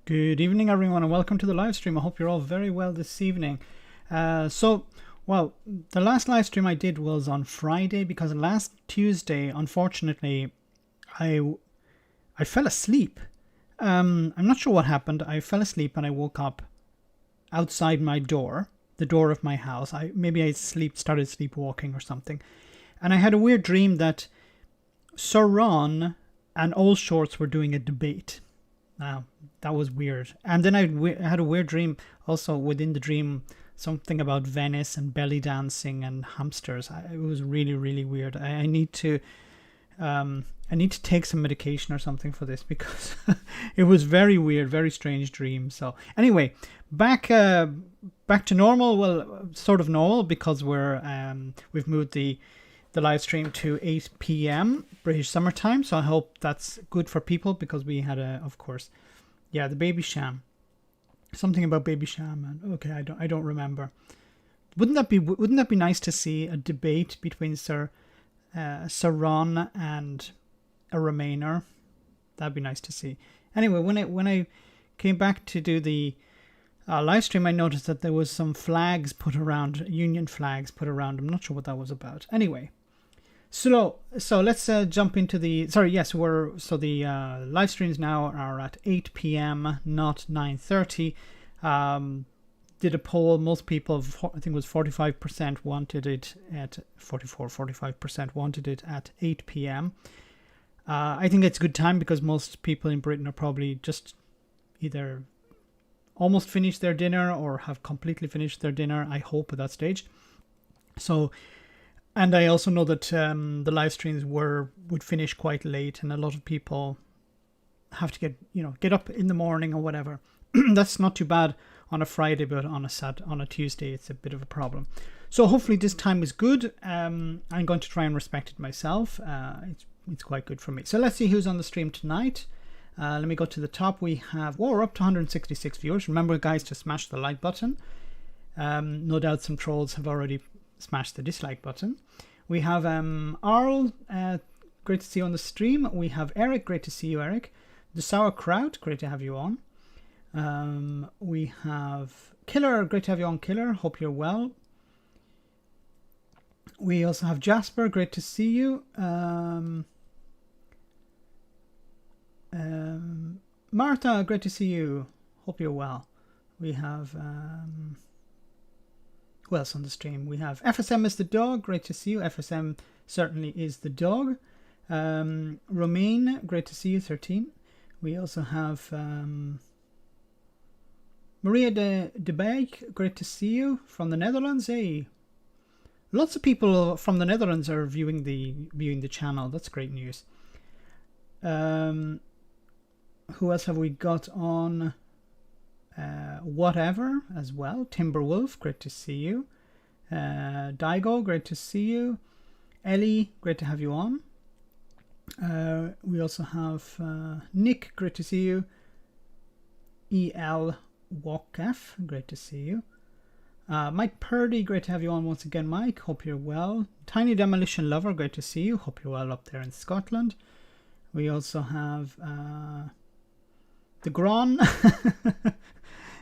Good evening, everyone, and welcome to the live stream. I hope you're all very well this evening. Well, the last live stream I did was on Friday because last Tuesday, unfortunately, I I fell asleep. I'm not sure what happened. I fell asleep and I woke up outside my door, the door of my house. I started sleepwalking or something, and I had a weird dream that Sir Ron and Old Shorts were doing a debate. Now, that was weird. And then I had a weird dream also within the dream, something about Venice and belly dancing and hamsters. It was really, really weird. I need to take some medication or something for this because it was very weird, very strange dream. So anyway, back to normal. Well, sort of normal because we've moved the live stream to 8 p.m. British summertime. So I hope that's good for people because we had of course, yeah, the baby sham. Something about baby sham. And okay, I don't remember. Wouldn't that be nice to see a debate between Sir Ron and a Remainer? That'd be nice to see. Anyway, when I came back to do the live stream, I noticed that there was some flags put around, Union flags put around. I'm not sure what that was about. Anyway, so let's jump into the. Sorry, yes, the live streams now are at 8 p.m. not 9:30. Did a poll. Most people, I think it was 45% wanted it at 45% wanted it at 8 p.m. I think it's a good time because most people in Britain are probably just either almost finished their dinner or have completely finished their dinner, I hope, at that stage. So, and I also know that the live streams would finish quite late, and a lot of people have to get up in the morning or whatever. That's not too bad on a Friday, but on a Tuesday, it's a bit of a problem. So hopefully this time is good. I'm going to try and respect it myself. It's quite good for me. So let's see who's on the stream tonight. Let me go to the top. We're up to 166 viewers. Remember, guys, to smash the like button. No doubt some trolls have already smashed the dislike button. We have Arl, great to see you on the stream. We have Eric, great to see you, Eric. The Sauerkraut, great to have you on. We have Killer, great to have you on, Killer. Hope you're well. We also have Jasper, great to see you. Martha, great to see you. Hope you're well. We have who else on the stream? We have FSM is the dog. Great to see you. FSM certainly is the dog. Romaine, great to see you. 13. We also have Maria de Beek, great to see you from the Netherlands. Hey, lots of people from the Netherlands are viewing the channel. That's great news. Who else have we got on? Whatever as well. Timberwolf, great to see you. Daigo, great to see you. Ellie, great to have you on. We also have Nick, great to see you. EL Walkef, great to see you. Mike Purdy, great to have you on once again, Mike. Hope you're well. Tiny Demolition Lover, great to see you. Hope you're well up there in Scotland. We also have the Gron.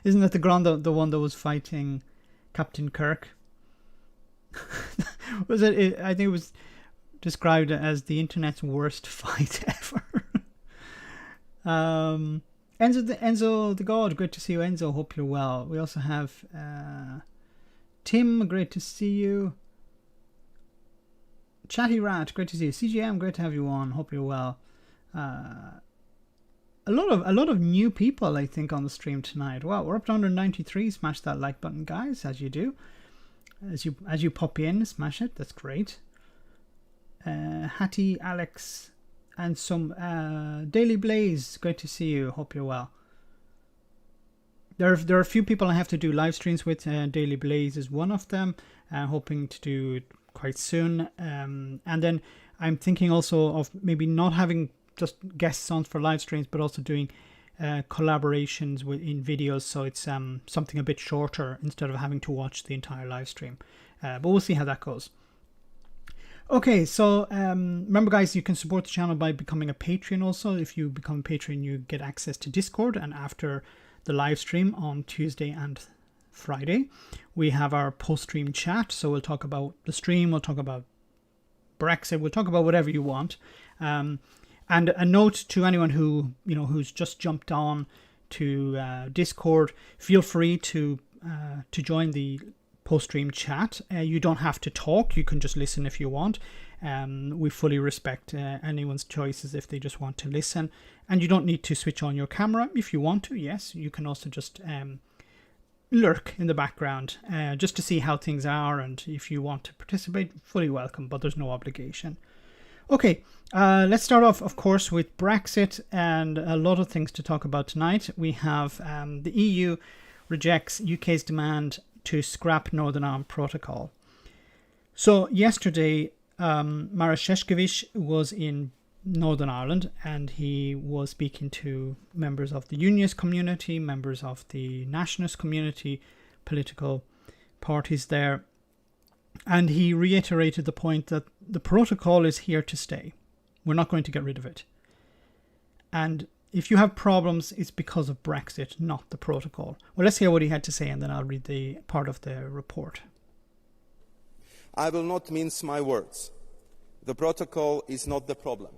Isn't that the Gron, the one that was fighting Captain Kirk? Was it? I think it was described as the internet's worst fight ever. Enzo the God, great to see you, Enzo. Hope you're well. We also have Tim, great to see you. Chatty Rat, great to see you. CGM, great to have you on. Hope you're well. A lot of new people, I think, on the stream tonight. Wow, we're up to 193. Smash that like button, guys, as you do. As you pop in, smash it. That's great. Hattie, Alex, and some Daily Blaze. Great to see you. Hope you're well. There are a few people I have to do live streams with. Daily Blaze is one of them. Hoping to do it quite soon. And then I'm thinking also of maybe not having just guests on for live streams, but also doing collaborations in videos, so it's something a bit shorter instead of having to watch the entire live stream. But we'll see how that goes. Okay, so remember, guys, you can support the channel by becoming a Patreon also. If you become a Patreon, you get access to Discord, and after the live stream on Tuesday and Friday, we have our post-stream chat. So we'll talk about the stream, we'll talk about Brexit, we'll talk about whatever you want. And a note to anyone who, who's just jumped on to Discord, feel free to join the post-stream chat. You don't have to talk, you can just listen if you want. We fully respect anyone's choices if they just want to listen, and you don't need to switch on your camera if you want to. Yes, you can also just lurk in the background just to see how things are, and if you want to participate, fully welcome, but there's no obligation. Okay, let's start off, of course, with Brexit, and a lot of things to talk about tonight. We have the EU rejects UK's demand to scrap Northern Ireland Protocol. So yesterday, Maroš Šefčovič was in Northern Ireland, and he was speaking to members of the Unionist community, members of the Nationalist community, political parties there, and he reiterated the point that the protocol is here to stay. We're not going to get rid of it. And if you have problems, it's because of Brexit, not the protocol. Well, let's hear what he had to say, and then I'll read the part of the report. I will not mince my words. The protocol is not the problem.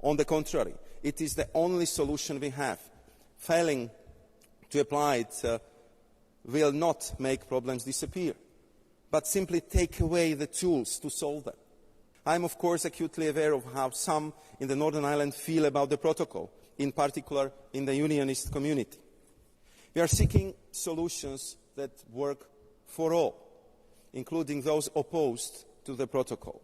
On the contrary, it is the only solution we have. Failing to apply it will not make problems disappear, but simply take away the tools to solve them. I am, of course, acutely aware of how some in the Northern Ireland feel about the protocol, in particular in the Unionist community. We are seeking solutions that work for all, including those opposed to the protocol.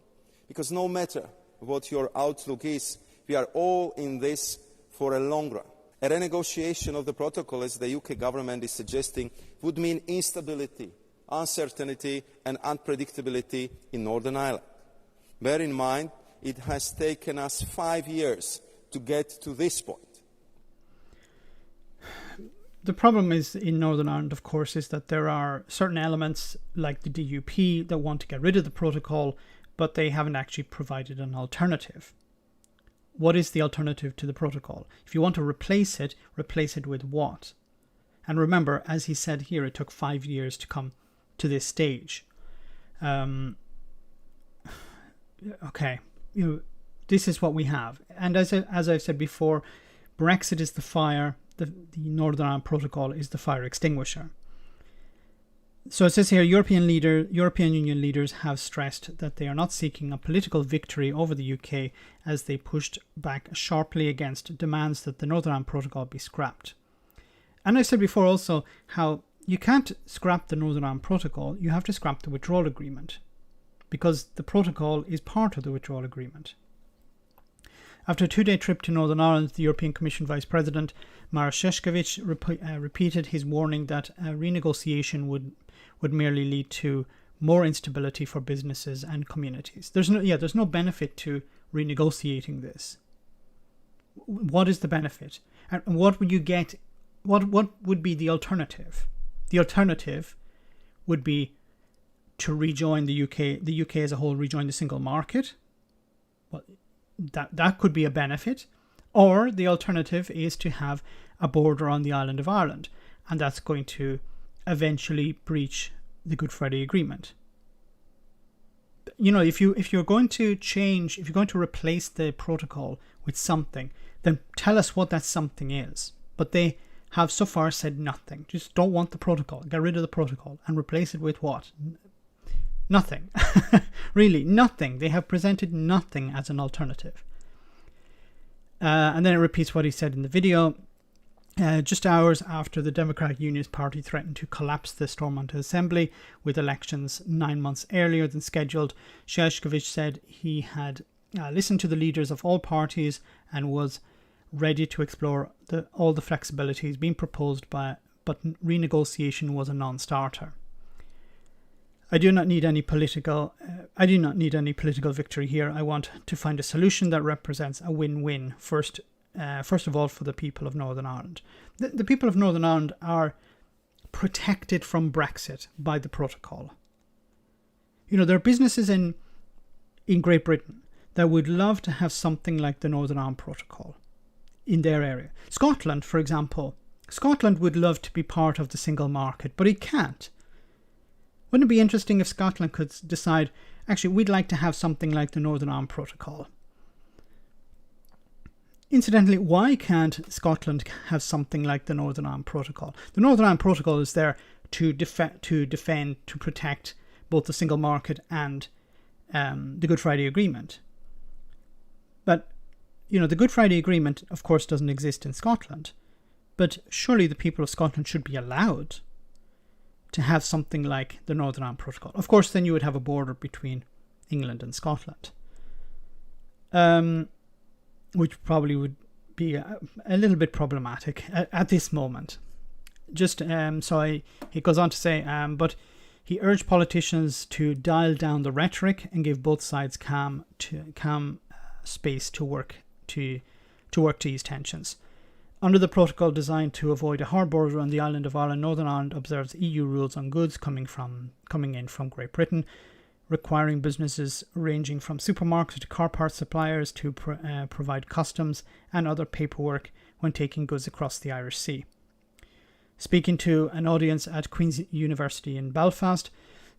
Because no matter what your outlook is, we are all in this for a long run. A renegotiation of the protocol, as the UK government is suggesting, would mean instability, uncertainty and unpredictability in Northern Ireland. Bear in mind, it has taken us 5 years to get to this point. The problem is in Northern Ireland, of course, is that there are certain elements like the DUP that want to get rid of the protocol, but they haven't actually provided an alternative. What is the alternative to the protocol? If you want to replace it with what? And remember, as he said here, it took 5 years to come to this stage. Okay, this is what we have. And as I've said before, Brexit is the fire, the Northern Ireland Protocol is the fire extinguisher. So it says here, European Union leaders have stressed that they are not seeking a political victory over the UK as they pushed back sharply against demands that the Northern Ireland Protocol be scrapped. And I said before also how you can't scrap the Northern Ireland Protocol, you have to scrap the withdrawal agreement, because the protocol is part of the withdrawal agreement. After a 2-day trip to Northern Ireland, the European Commission Vice President Maroš Šefčovič repeated his warning that a renegotiation would merely lead to more instability for businesses and communities. There's no benefit to renegotiating this. What is the benefit? And what would you get? What would be the alternative? The alternative would be to rejoin the UK as a whole, rejoin the single market. Well, that could be a benefit. Or the alternative is to have a border on the island of Ireland, and that's going to eventually breach the Good Friday Agreement. If you're going to replace the protocol with something, then tell us what that something is. But they have so far said nothing. Just don't want the protocol. Get rid of the protocol and replace it with what? Nothing. Really, nothing. They have presented nothing as an alternative. And then it repeats what he said in the video. Just hours after the Democratic Unionist Party threatened to collapse the Stormont Assembly with elections 9 months earlier than scheduled, Šefčovič said he had listened to the leaders of all parties and was ready to explore all the flexibilities being proposed, but renegotiation was a non-starter. I do not need any political victory here. I want to find a solution that represents a win-win. First of all, for the people of Northern Ireland. The people of Northern Ireland are protected from Brexit by the protocol. There are businesses in in Great Britain that would love to have something like the Northern Ireland Protocol in their area. Scotland, for example. Scotland would love to be part of the single market, but it can't. Wouldn't it be interesting if Scotland could decide, actually, we'd like to have something like the Northern Ireland Protocol? Incidentally, why can't Scotland have something like the Northern Ireland Protocol? The Northern Ireland Protocol is there to protect both the single market and the Good Friday Agreement. But, the Good Friday Agreement, of course, doesn't exist in Scotland. But surely the people of Scotland should be allowed to have something like the Northern Ireland Protocol. Of course, then you would have a border between England and Scotland, which probably would be a little bit problematic at this moment. He goes on to say, but he urged politicians to dial down the rhetoric and give both sides calm space to work to ease tensions. Under the protocol designed to avoid a hard border on the island of Ireland, Northern Ireland observes EU rules on goods coming in from Great Britain, requiring businesses ranging from supermarkets to car parts suppliers to provide customs and other paperwork when taking goods across the Irish Sea. Speaking to an audience at Queen's University in Belfast,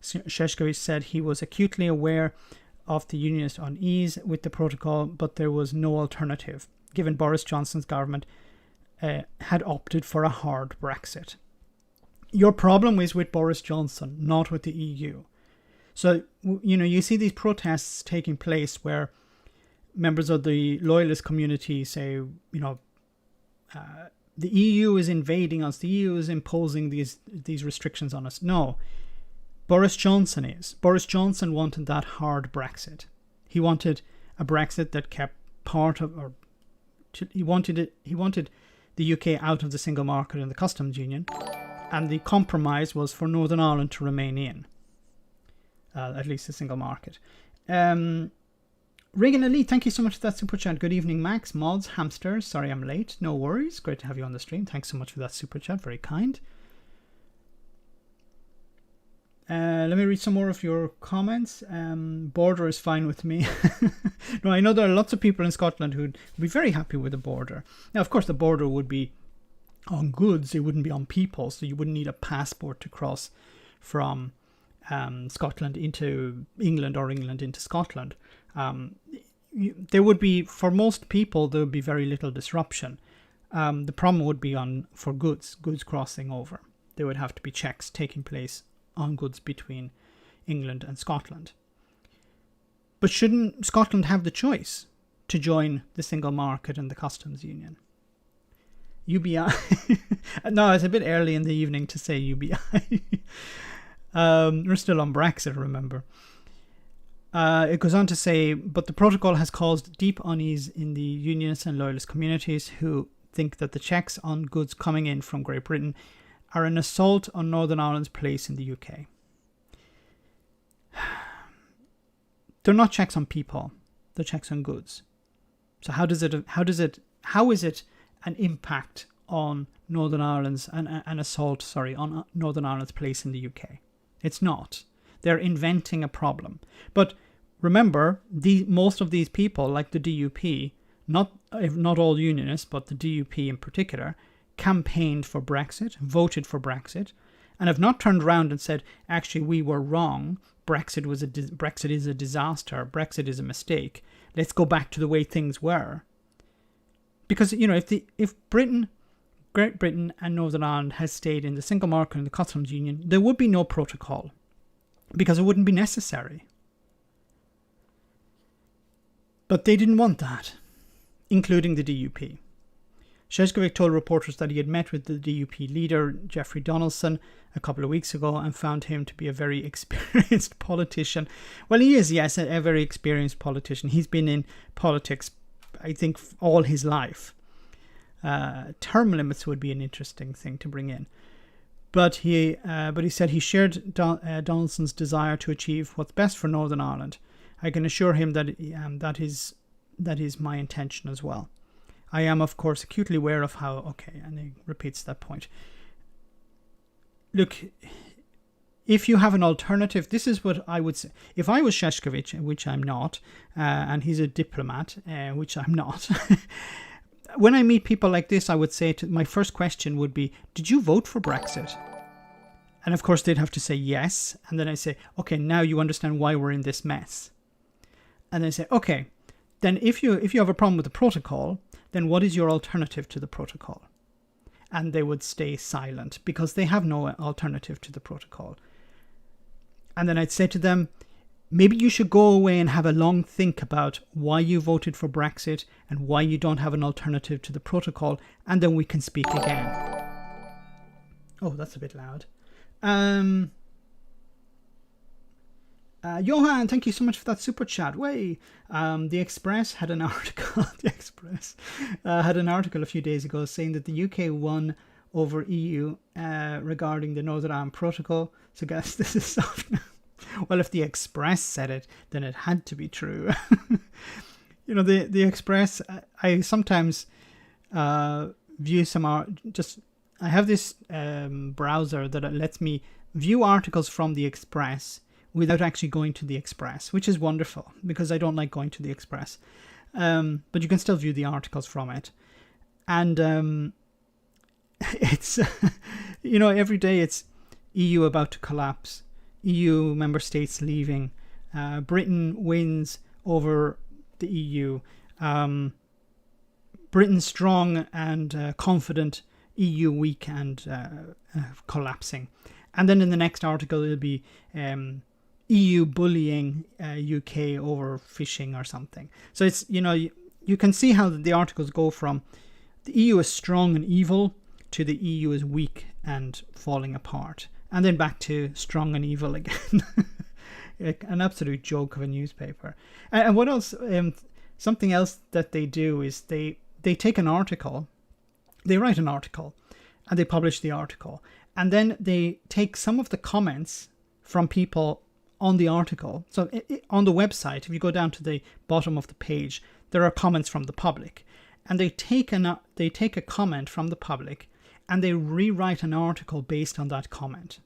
Šeškovič said he was acutely aware of the unionist unease with the protocol, but there was no alternative, given Boris Johnson's government had opted for a hard Brexit. Your problem is with Boris Johnson, not with the EU. So, you see these protests taking place where members of the loyalist community say, the EU is invading us, the EU is imposing these restrictions on us. No, Boris Johnson is. Boris Johnson wanted that hard Brexit. He wanted a Brexit that kept he wanted the UK out of the single market and the customs union, and the compromise was for Northern Ireland to remain in, at least the single market. Regan Ali, thank you so much for that super chat. Good evening, Max, Mods, Hamsters. Sorry I'm late. No worries. Great to have you on the stream. Thanks so much for that super chat. Very kind. Let me read some more of your comments. Border is fine with me. No, I know there are lots of people in Scotland who'd be very happy with the border. Now, of course, the border would be on goods. It wouldn't be on people. So you wouldn't need a passport to cross from Scotland into England or England into Scotland. There would be, for most people, there would be very little disruption. The problem would be for goods crossing over. There would have to be checks taking place on goods between England and Scotland. But shouldn't Scotland have the choice to join the single market and the customs union? UBI. No, it's a bit early in the evening to say UBI. We're still on Brexit, remember. It goes on to say, but the protocol has caused deep unease in the unionist and loyalist communities who think that the checks on goods coming in from Great Britain are an assault on Northern Ireland's place in the UK. They're not checks on people, they're checks on goods. So how is it an impact on Northern Ireland's an assault on Northern Ireland's place in the UK? It's not. They're inventing a problem. But remember, most of these people, like the DUP, not all unionists, but the DUP in particular, campaigned for Brexit, voted for Brexit, and have not turned around and said, actually, we were wrong. Brexit is a disaster. Brexit is a mistake. Let's go back to the way things were. Because, if Great Britain and Northern Ireland had stayed in the single market and the customs union, there would be no protocol because it wouldn't be necessary. But they didn't want that, including the DUP. Šeškovič told reporters that he had met with the DUP leader, Jeffrey Donaldson, a couple of weeks ago and found him to be a very experienced politician. Well, he is, yes, a very experienced politician. He's been in politics, I think, all his life. Term limits would be an interesting thing to bring in. But he said he shared Donaldson's desire to achieve what's best for Northern Ireland. I can assure him that that is my intention as well. I am, of course, acutely aware of how... Okay, and he repeats that point. Look, if you have an alternative, this is what I would say. If I was Šeškovič, which I'm not, and he's a diplomat, which I'm not, when I meet people like this, I would say my first question would be, did you vote for Brexit? And of course, they'd have to say yes. And then I say, okay, now you understand why we're in this mess. And they say, okay, then if you have a problem with the protocol, then what is your alternative to the protocol? And they would stay silent because they have no alternative to the protocol. And then I'd say to them, maybe you should go away and have a long think about why you voted for Brexit and why you don't have an alternative to the protocol, and then we can speak again. Oh, that's a bit loud. Johan, thank you so much for that super chat. The Express had an article. The Express had an article a few days ago saying that the UK won over EU regarding the Northern Ireland Protocol. So, guys, this is soft now. Well, if the Express said it, then it had to be true. You know, the Express. I sometimes view some I have this browser that lets me view articles from the Express without actually going to the Express, which is wonderful because I don't like going to the Express. But you can still view the articles from it. And it's, you know, every day it's EU about to collapse, EU member states leaving, Britain wins over the EU, Britain strong and confident, EU weak and collapsing. And then in the next article it'll be EU bullying UK over fishing or something. So it's, you know, you can see how the articles go from the EU is strong and evil to the EU is weak and falling apart, and then back to strong and evil again. An absolute joke of a newspaper. And what else? Something else that they do is they take an article, they write an article, and they publish the article, and then they take some of the comments from people on the article. So on the website, if you go down to the bottom of the page, there are comments from the public, and they take a comment from the public and they rewrite an article based on that comment,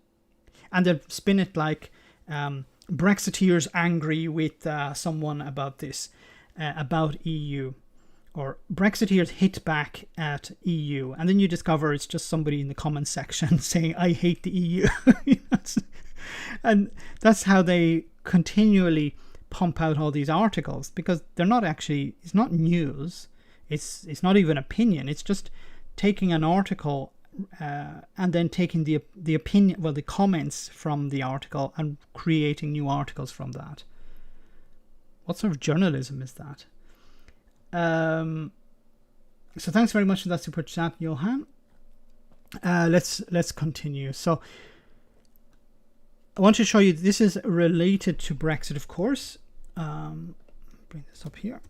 and they spin it like Brexiteers angry with someone about this, about EU, or Brexiteers hit back at EU, and then you discover it's just somebody in the comment section saying I hate the EU. And that's how they continually pump out all these articles, because they're not actually, it's not news, it's not even opinion, it's just taking an article and then taking the opinion, well, the comments from the article and creating new articles from that. What sort of journalism is that? So thanks very much for that super chat, Johan. Let's continue. So I want to show you, this is related to Brexit, of course. Bring this up here.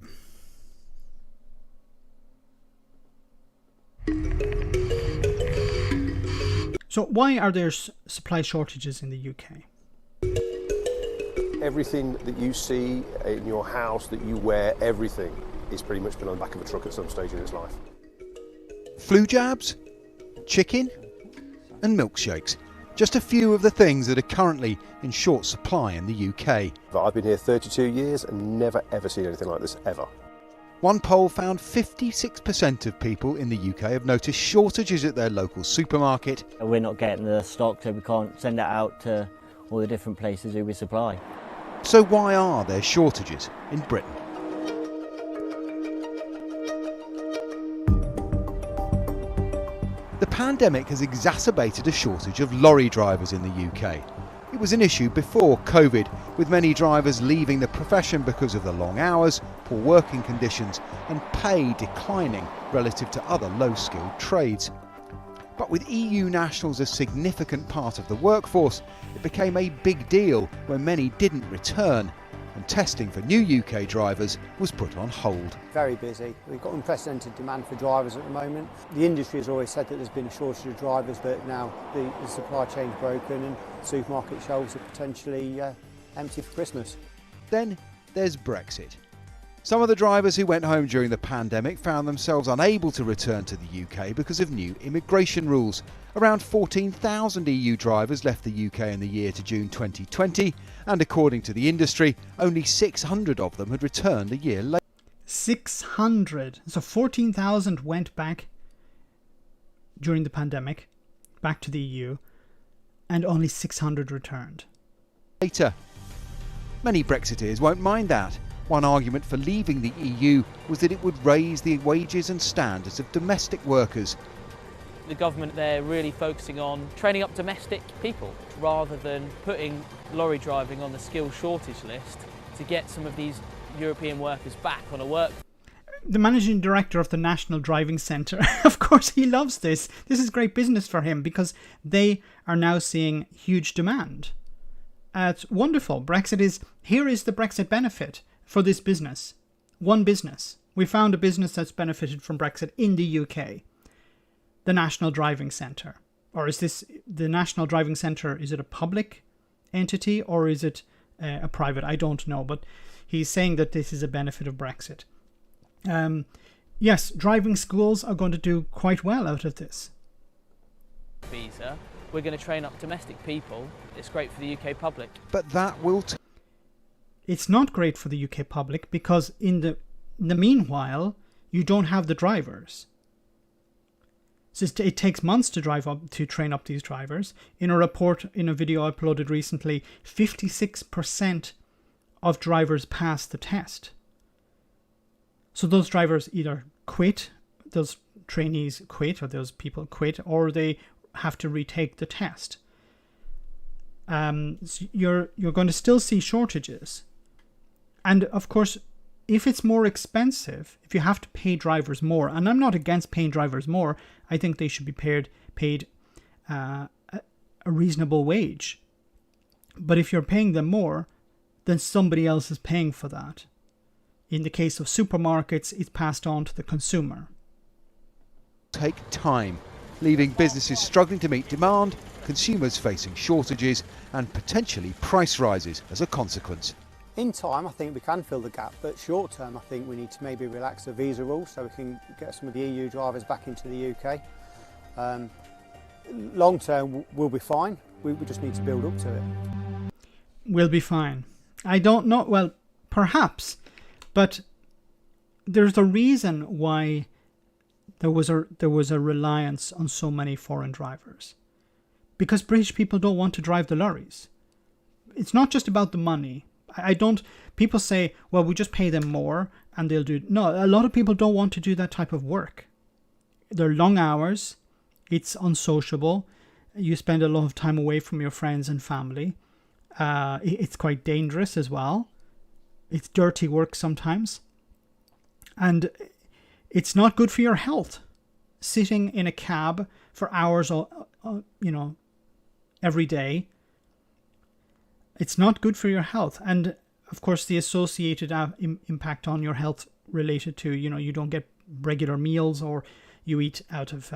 So why are there supply shortages in the UK? Everything that you see in your house, that you wear, everything is pretty much been on the back of a truck at some stage in its life. Flu jabs, chicken and milkshakes. Just a few of the things that are currently in short supply in the UK. But I've been here 32 years and never ever seen anything like this, ever. One poll found 56% of people in the UK have noticed shortages at their local supermarket. We're not getting the stock, so we can't send it out to all the different places who we supply. So why are there shortages in Britain? The pandemic has exacerbated a shortage of lorry drivers in the UK. It was an issue before COVID, with many drivers leaving the profession because of the long hours, poor working conditions and pay declining relative to other low-skilled trades. But with EU nationals a significant part of the workforce, it became a big deal when many didn't return, and testing for new UK drivers was put on hold. Very busy. We've got unprecedented demand for drivers at the moment. The industry has always said that there's been a shortage of drivers, but now the supply chain's broken and supermarket shelves are potentially empty for Christmas. Then there's Brexit. Some of the drivers who went home during the pandemic found themselves unable to return to the UK because of new immigration rules. Around 14,000 EU drivers left the UK in the year to June 2020, and according to the industry, only 600 of them had returned a year later. 600. So 14,000 went back during the pandemic, back to the EU, and only 600 returned. Many Brexiteers won't mind that. One argument for leaving the EU was that it would raise the wages and standards of domestic workers. The government, they're really focusing on training up domestic people rather than putting lorry driving on the skills shortage list to get some of these European workers back on a work. The managing director of the National Driving Centre, of course he loves this. This is great business for him because they are now seeing huge demand. It's wonderful. Here is the Brexit benefit for this business. One business. We found a business that's benefited from Brexit in the UK. The National Driving Centre. Or is this the National Driving Centre? Is it a public entity or is it a private? I don't know, but he's saying that this is a benefit of Brexit. Yes, driving schools are going to do quite well out of this. Visa. We're going to train up domestic people. It's great for the UK public. But that will It's not great for the UK public because in the meanwhile, you don't have the drivers. So it takes months to train up these drivers. In a report, in a video I uploaded recently, 56% of drivers pass the test. So those drivers either quit, those trainees quit, or those people quit, or they have to retake the test. So you're going to still see shortages. And of course, if it's more expensive, if you have to pay drivers more, and I'm not against paying drivers more, I think they should be paid a reasonable wage. But if you're paying them more, then somebody else is paying for that. In the case of supermarkets, it's passed on to the consumer. Take time, leaving businesses struggling to meet demand, consumers facing shortages and potentially price rises as a consequence. In time, I think we can fill the gap, but short term, I think we need to maybe relax the visa rules so we can get some of the EU drivers back into the UK. Long term, we'll be fine. We just need to build up to it. We'll be fine. I don't know. Well, perhaps, but there's a reason why there was a reliance on so many foreign drivers, because British people don't want to drive the lorries. It's not just about the money. People say, well, we just pay them more and they'll do. No, a lot of people don't want to do that type of work. They're long hours. It's unsociable. You spend a lot of time away from your friends and family. It's quite dangerous as well. It's dirty work sometimes. And it's not good for your health. Sitting in a cab for hours, every day. It's not good for your health. And of course, the associated impact on your health related to, you don't get regular meals or you eat out of,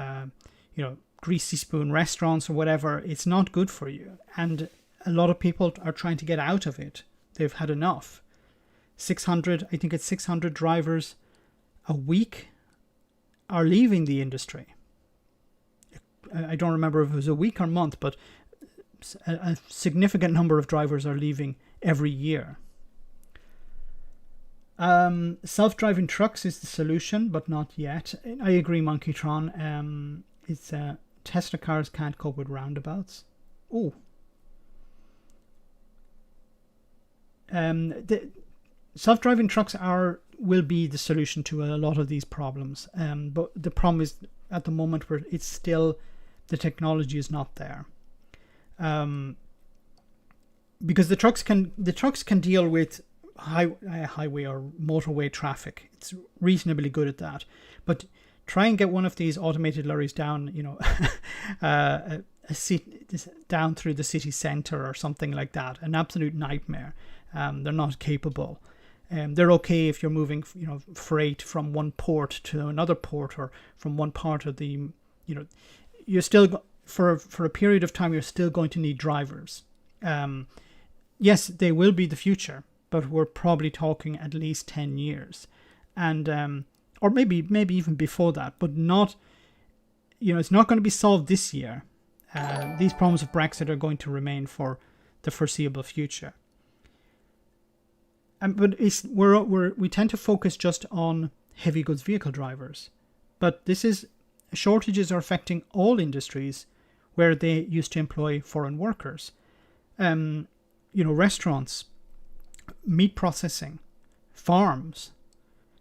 greasy spoon restaurants or whatever. It's not good for you. And a lot of people are trying to get out of it. They've had enough. 600 drivers a week are leaving the industry. I don't remember if it was a week or month, but a significant number of drivers are leaving every year. Self-driving trucks is the solution, but not yet. I agree, Monkeytron. It's Tesla cars can't cope with roundabouts. The self-driving trucks will be the solution to a lot of these problems. But the problem is at the moment where it's still the technology is not there. Because the trucks can deal with highway or motorway traffic. It's reasonably good at that. But try and get one of these automated lorries down, down through the city centre or something like that. An absolute nightmare. They're not capable. They're okay if you're moving, freight from one port to another port or from one part of the, you're still for a period of time you're still going to need drivers. Yes, they will be the future. but we're probably talking at least 10 years. And or maybe even before that, but not, it's not going to be solved this year. These problems of Brexit are going to remain for the foreseeable future. But we tend to focus just on heavy goods vehicle drivers. But shortages are affecting all industries where they used to employ foreign workers. Restaurants, meat processing, farms.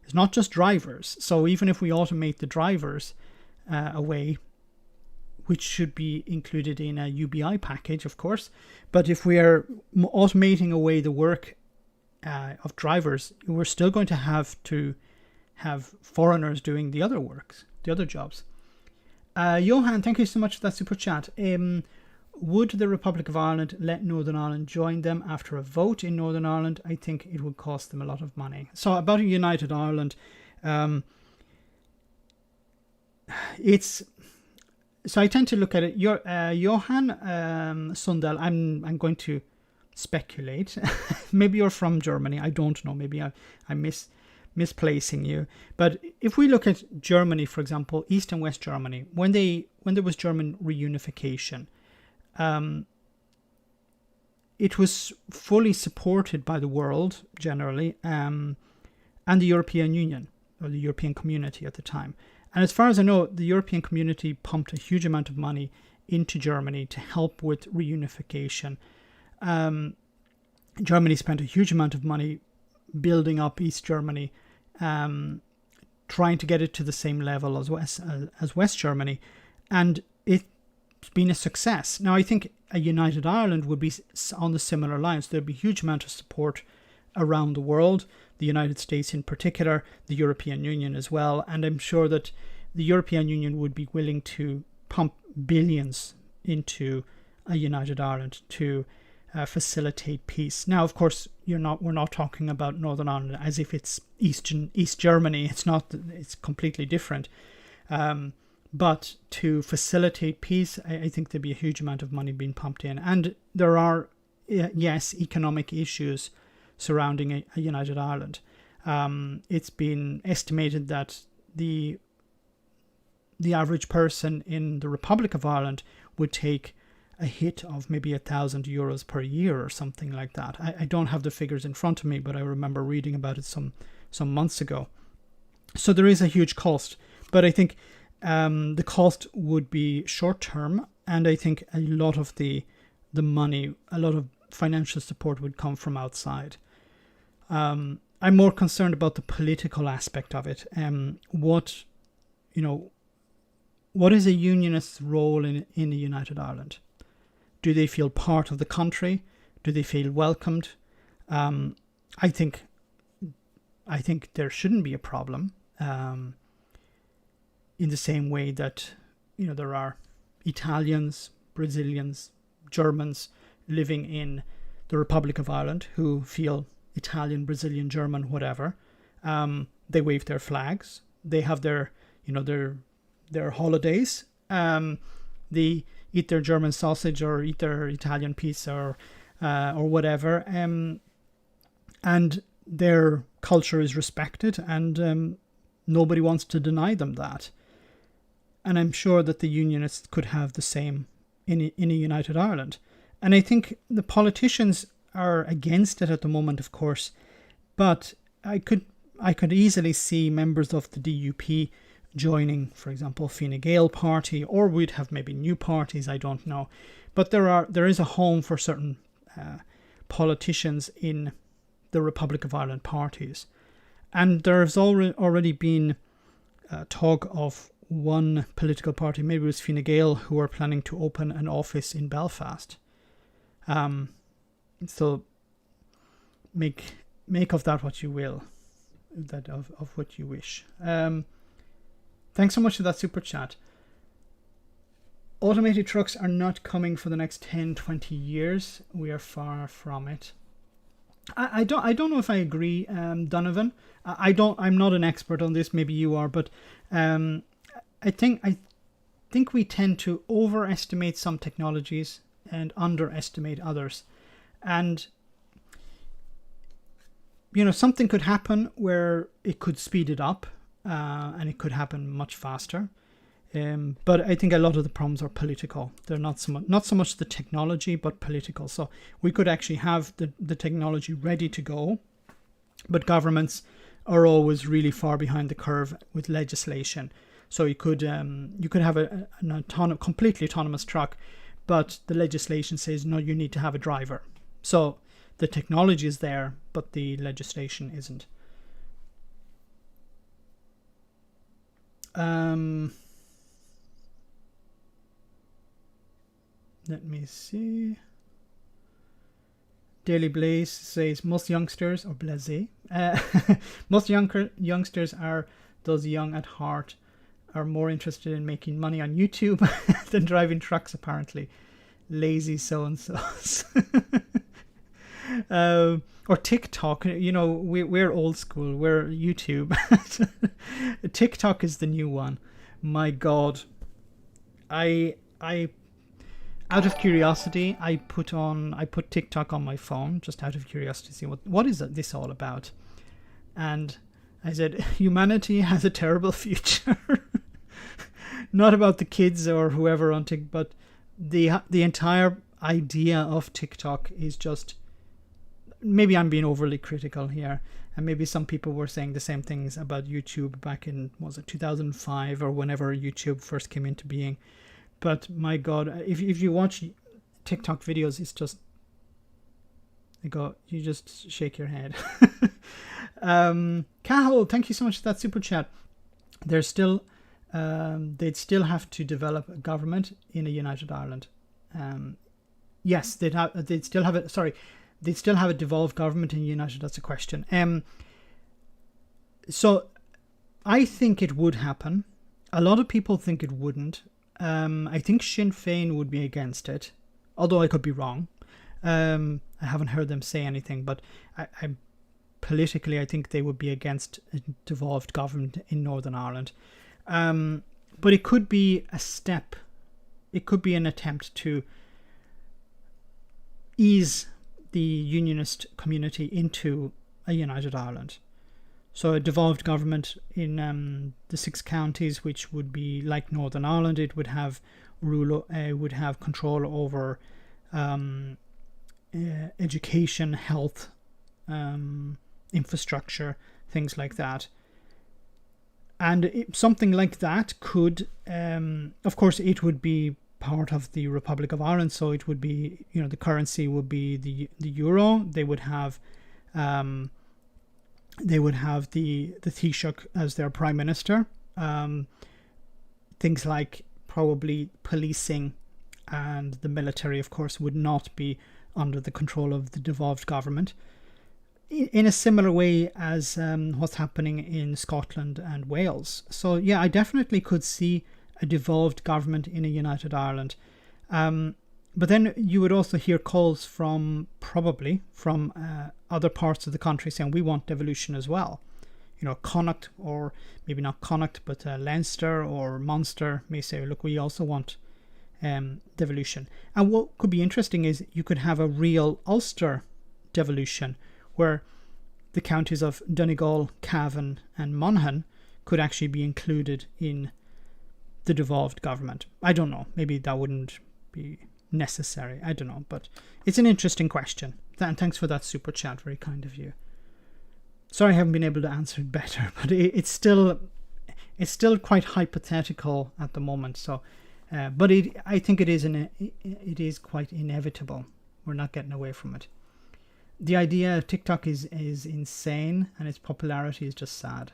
It's not just drivers. So even if we automate the drivers away, which should be included in a UBI package, of course, but if we are automating away the work of drivers, we're still going to have foreigners doing the other works, the other jobs. Johan, thank you so much for that super chat. Would the Republic of Ireland let Northern Ireland join them after a vote in Northern Ireland? I think it would cost them a lot of money. So about a united Ireland, so I tend to look at it. Johan Sundell, I'm going to speculate. Maybe you're from Germany. I don't know. Maybe I'm misplacing you. But if we look at Germany, for example, East and West Germany, when there was German reunification, it was fully supported by the world generally, and the European Union, or the European community at the time. And as far as I know, the European community pumped a huge amount of money into Germany to help with reunification. Germany spent a huge amount of money building up East Germany, trying to get it to the same level as West Germany, and it's been a success. Now, I think a united Ireland would be on the similar lines. There'd be a huge amount of support around the world, the United States in particular, the European Union as well, and I'm sure that the European Union would be willing to pump billions into a united Ireland to facilitate peace. Now, of course, we're not talking about Northern Ireland as if it's East Germany. It's not. It's completely different. But to facilitate peace, I think there'd be a huge amount of money being pumped in, and there are, yes, economic issues surrounding a united Ireland. It's been estimated that the average person in the Republic of Ireland would take a hit of maybe €1,000 per year or something like that. I don't have the figures in front of me, but I remember reading about it some months ago. So there is a huge cost, but I think the cost would be short term, and I think a lot of the money, a lot of financial support would come from outside. I'm more concerned about the political aspect of it. What is a unionist's role in a united Ireland? Do they feel part of the country? Do they feel welcomed? I think there shouldn't be a problem. In the same way that there are Italians, Brazilians, Germans living in the Republic of Ireland who feel Italian, Brazilian, German, whatever. They wave their flags. They have their holidays. They eat their German sausage or eat their Italian pizza or whatever. And their culture is respected, and nobody wants to deny them that. And I'm sure that the unionists could have the same in a united Ireland. And I think the politicians are against it at the moment, of course, but I could easily see members of the DUP joining, for example, Fine Gael party, or we'd have maybe new parties, I don't know. But there is a home for certain politicians in the Republic of Ireland parties. And there's already been talk of one political party, maybe it was Fine Gael, who are planning to open an office in Belfast. So make of that what you will, of what you wish. Thanks so much for that super chat. Automated trucks are not coming for the next 10-20 years. We are far from it. I don't know if I agree, Donovan. I'm not an expert on this. Maybe you are, but I think we tend to overestimate some technologies and underestimate others. And something could happen where it could speed it up, and it could happen much faster. But I think a lot of the problems are political. They're not so much the technology, but political. So we could actually have the technology ready to go, but governments are always really far behind the curve with legislation. So you could have an completely autonomous truck, but the legislation says no, you need to have a driver. So the technology is there, but the legislation isn't. Let me see. Daily Blaze says most youngsters, or Blaze, most youngsters are those young at heart, are more interested in making money on YouTube than driving trucks, apparently. Lazy so-and-sos. Or TikTok, we're old school, we're YouTube. TikTok is the new one. My God. I out of curiosity, I put TikTok on my phone, just out of curiosity to see what is this all about. And I said, humanity has a terrible future. Not about the kids or whoever on TikTok, but the entire idea of TikTok is just, maybe I'm being overly critical here, and maybe some people were saying the same things about YouTube back in, was it 2005 or whenever YouTube first came into being. But my God, if you watch TikTok videos, it's just, you just shake your head. Cahill, thank you so much for that super chat. They'd still have to develop a government in a United Ireland. Yes, they'd still have a devolved government in United. That's a question. So I think it would happen. A lot of people think it wouldn't. I think Sinn Féin would be against it, although I could be wrong. I haven't heard them say anything, but I politically, I think they would be against a devolved government in Northern Ireland. But it could be a step. It could be an attempt to ease the unionist community into a United Ireland. So a devolved government in the 6 counties, which would be like Northern Ireland. It would have control over education, health, infrastructure, things like that. And something like that could, of course, it would be part of the Republic of Ireland. So it would be, the currency would be the euro. They would have the Taoiseach as their prime minister. Things like probably policing and the military, of course, would not be under the control of the devolved government, in a similar way as what's happening in Scotland and Wales. So yeah, I definitely could see a devolved government in a United Ireland. But then you would also hear calls from other parts of the country saying we want devolution as well. Connacht, or maybe not Connacht, but Leinster or Munster may say, look, we also want devolution. And what could be interesting is you could have a real Ulster devolution, where the counties of Donegal, Cavan and Monaghan could actually be included in the devolved government. I don't know. Maybe that wouldn't be necessary. I don't know. But it's an interesting question. And thanks for that super chat. Very kind of you. Sorry I haven't been able to answer it better, but it's still quite hypothetical at the moment. So, but I think it is quite inevitable. We're not getting away from it. The idea of TikTok is insane, and its popularity is just sad,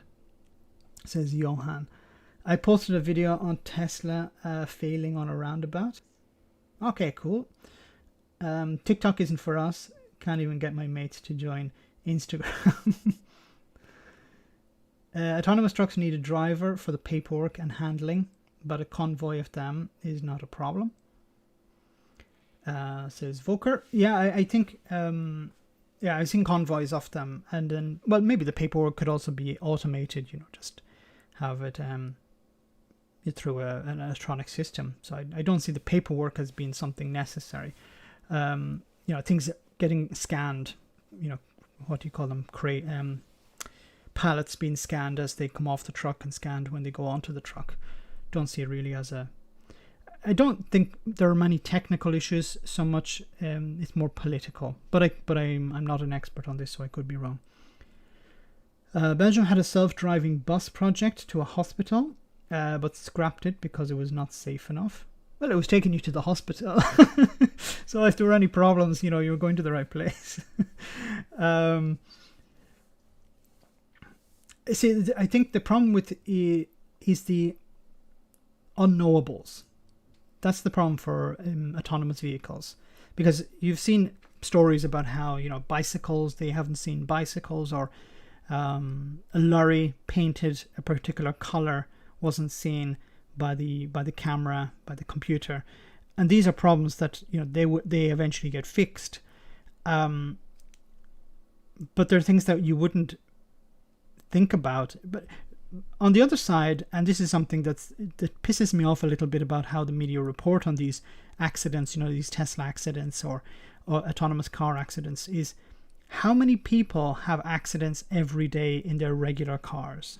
says Johan. I posted a video on Tesla failing on a roundabout. Okay, cool. TikTok isn't for us. Can't even get my mates to join Instagram. Autonomous trucks need a driver for the paperwork and handling, but a convoy of them is not a problem, says Volker. Yeah, I think... I've seen convoys of them, and then, well, maybe the paperwork could also be automated, just have it through an electronic system. So I don't see the paperwork as being something necessary. Things getting scanned, what do you call them, pallets being scanned as they come off the truck and scanned when they go onto the truck. Don't see it really as a... I don't think there are many technical issues so much. It's more political. But I'm not an expert on this, so I could be wrong. Belgium had a self-driving bus project to a hospital, but scrapped it because it was not safe enough. Well, it was taking you to the hospital. So if there were any problems, you were going to the right place. See, I think the problem with is the unknowables. That's the problem for autonomous vehicles, because you've seen stories about how bicycles, they haven't seen bicycles, or a lorry painted a particular color wasn't seen by the camera, by the computer, and these are problems that they eventually get fixed. But there are things that you wouldn't think about. But on the other side, and this is something that pisses me off a little bit about how the media report on these accidents, these Tesla accidents or autonomous car accidents, is how many people have accidents every day in their regular cars.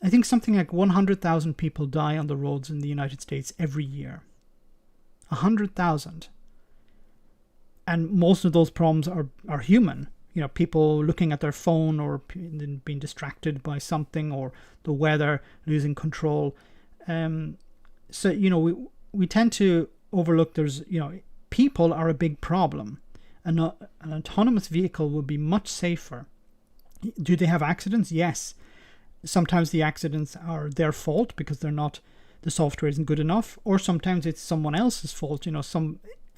I think something like 100,000 people die on the roads in the United States every year. 100,000. And most of those problems are human. People looking at their phone or being distracted by something, or the weather, losing control. So we tend to overlook there's, people are a big problem. An autonomous vehicle would be much safer. Do they have accidents? Yes. Sometimes the accidents are their fault because the software isn't good enough, or sometimes it's someone else's fault.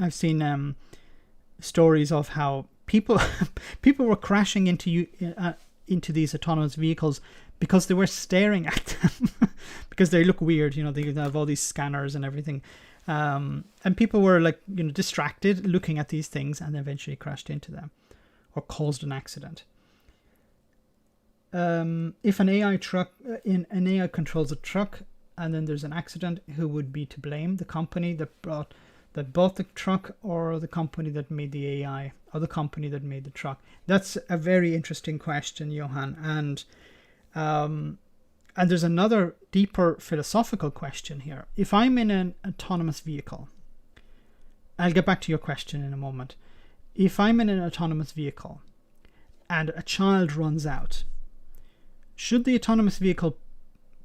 I've seen stories of how people were crashing into these autonomous vehicles because they were staring at them because they look weird. They have all these scanners and everything, and people were distracted looking at these things and eventually crashed into them or caused an accident. If an AI controls a truck and then there's an accident, who would be to blame? The company that bought the truck, or the company that made the AI, or the company that made the truck? That's a very interesting question, Johan. And there's another deeper philosophical question here. If I'm in an autonomous vehicle, I'll get back to your question in a moment. If I'm in an autonomous vehicle and a child runs out, should the autonomous vehicle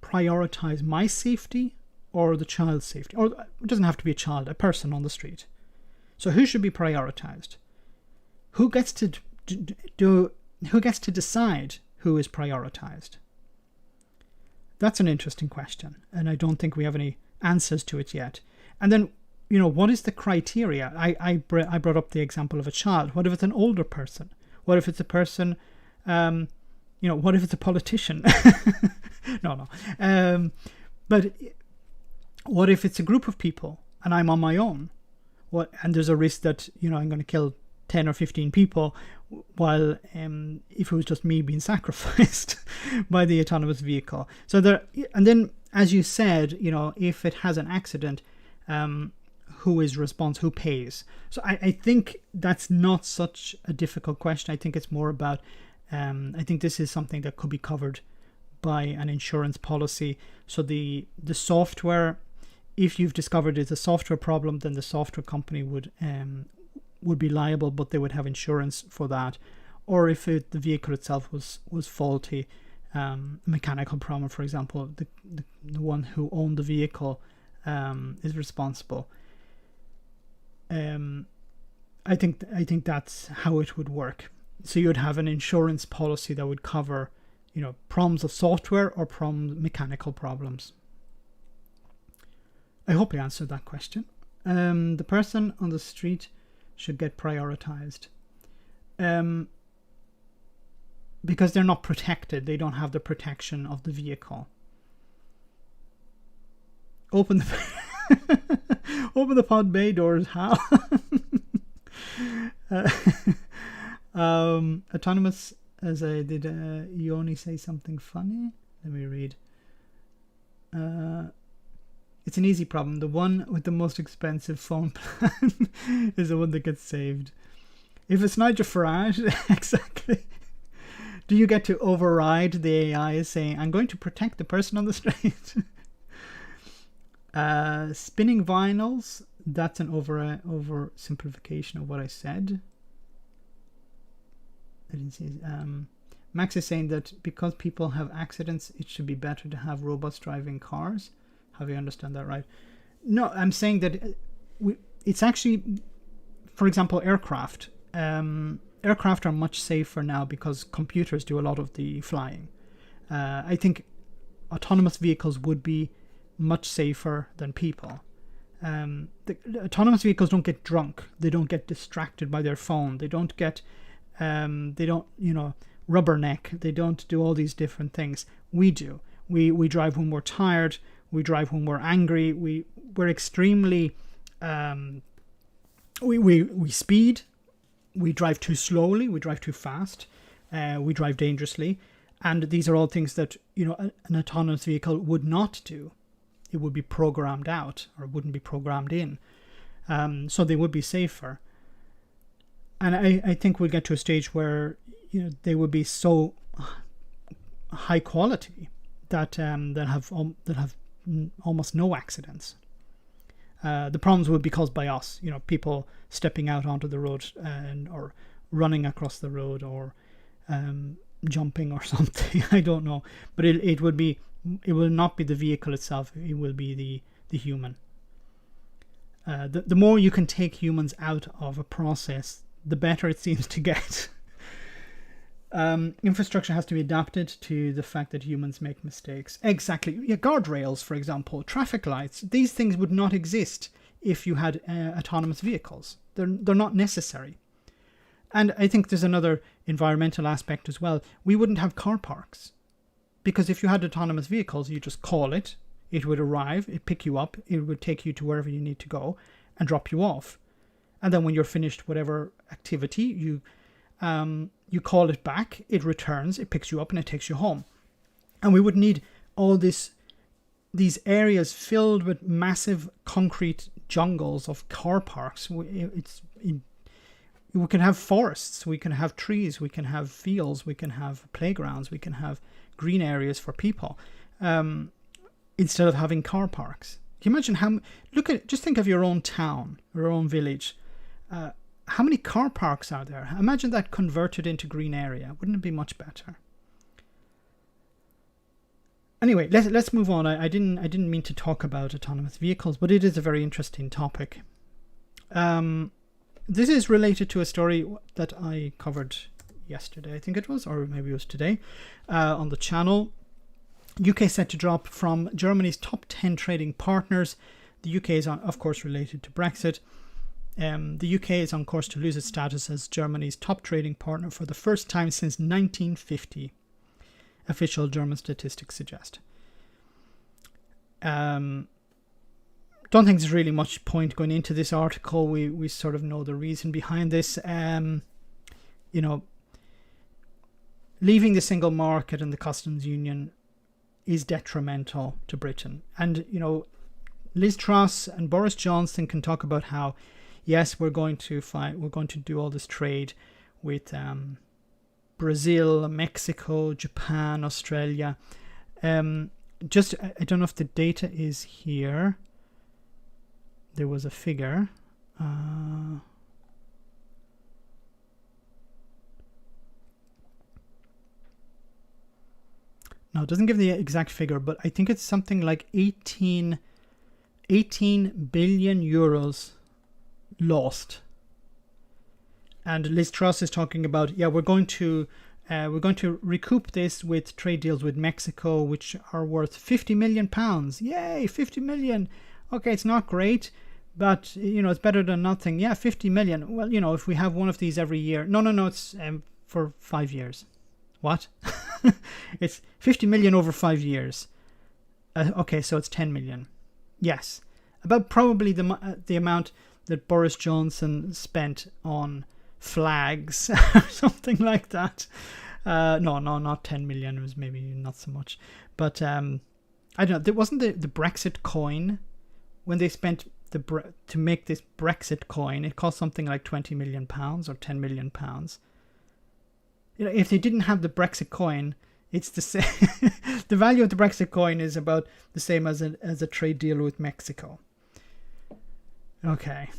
prioritize my safety or the child's safety? Or it doesn't have to be a child, a person on the street. So who should be prioritized? Who gets to decide who is prioritized? That's an interesting question, and I don't think we have any answers to it yet. And then, what is the criteria? I brought up the example of a child. What if it's an older person? What if it's a person? What if it's a politician? No. But what if it's a group of people and I'm on my own? And there's a risk that I'm going to kill 10 or 15 people, while if it was just me being sacrificed by the autonomous vehicle. So and then, as you said, if it has an accident, who is responsible? Who pays? So I think that's not such a difficult question. I think it's more about I think this is something that could be covered by an insurance policy. So the software, if you've discovered it's a software problem, then the software company would be liable, but they would have insurance for that. Or if the vehicle itself was faulty, mechanical problem, for example, the one who owned the vehicle is responsible. I think that's how it would work. So you'd have an insurance policy that would cover, problems of software or mechanical problems. I hope I answered that question. The person on the street should get prioritized. Because they're not protected. They don't have the protection of the vehicle. Open the pod bay doors. How? Autonomous, as I did, you only say something funny. Let me read. It's an easy problem. The one with the most expensive phone plan is the one that gets saved. If it's Nigel Farage, exactly. Do you get to override the AI saying, I'm going to protect the person on the street? Spinning vinyls, that's an oversimplification of what I said. I didn't see it. Max is saying that because people have accidents, it should be better to have robots driving cars. Have you understand that right? No, I'm saying that it's actually, for example, aircraft. Aircraft are much safer now because computers do a lot of the flying. I think autonomous vehicles would be much safer than people. The autonomous vehicles don't get drunk. They don't get distracted by their phone. They don't get, rubberneck. They don't do all these different things. We do. We drive when we're tired. We drive when we're angry. We're extremely, we speed. We drive too slowly. We drive too fast. We drive dangerously. And these are all things that, an autonomous vehicle would not do. It would be programmed out or wouldn't be programmed in. So they would be safer. And I think we'll get to a stage where, they would be so high quality that have almost no accidents. The problems would be caused by us, people stepping out onto the road or running across the road or jumping or something. I don't know, but it will not be the vehicle itself. It will be the human. The more you can take humans out of a process, the better it seems to get. Infrastructure has to be adapted to the fact that humans make mistakes. Exactly. Yeah, guardrails, for example, traffic lights. These things would not exist if you had autonomous vehicles. They're not necessary. And I think there's another environmental aspect as well. We wouldn't have car parks. Because if you had autonomous vehicles, you just call it, it would arrive, it'd pick you up, it would take you to wherever you need to go and drop you off. And then when you're finished whatever activity, you call it back, it returns, it picks you up and it takes you home. And we would need all these areas filled with massive concrete jungles of car parks. We can have forests, we can have trees, we can have fields, we can have playgrounds, we can have green areas for people, instead of having car parks. Can you imagine just think of your own town, your own village. How many car parks are there? Imagine that converted into green area. Wouldn't it be much better? Anyway, let's move on. I didn't mean to talk about autonomous vehicles, but it is a very interesting topic. This is related to a story that I covered yesterday, I think it was, or maybe it was today, on the channel. UK set to drop from Germany's top 10 trading partners. The UK is, of course, related to Brexit. The UK is on course to lose its status as Germany's top trading partner for the first time since 1950, official German statistics suggest. Don't think there's really much point going into this article. We sort of know the reason behind this. Leaving the single market and the customs union is detrimental to Britain. And, Liz Truss and Boris Johnson can talk about how, yes, we're going to do all this trade with Brazil, Mexico, Japan, Australia. I don't know if the data is here. There was a figure. No, it doesn't give the exact figure, but I think it's something like 18 billion euros lost. And Liz Truss is talking about, we're going to recoup this with trade deals with Mexico, which are worth 50 million pounds. Yay, 50 million. Okay, it's not great, but it's better than nothing. Yeah, 50 million. Well, if we have one of these every year. No, it's for 5 years. What? It's 50 million over 5 years. Okay, so it's 10 million. Yes, about probably the amount that Boris Johnson spent on flags or something like that. No, not 10 million. It was maybe not so much. But I don't know. There wasn't the Brexit coin when they spent to make this Brexit coin, it cost something like £20 million or £10 million. You know, if they didn't have the Brexit coin, it's the same. The value of the Brexit coin is about the same as a trade deal with Mexico. Okay.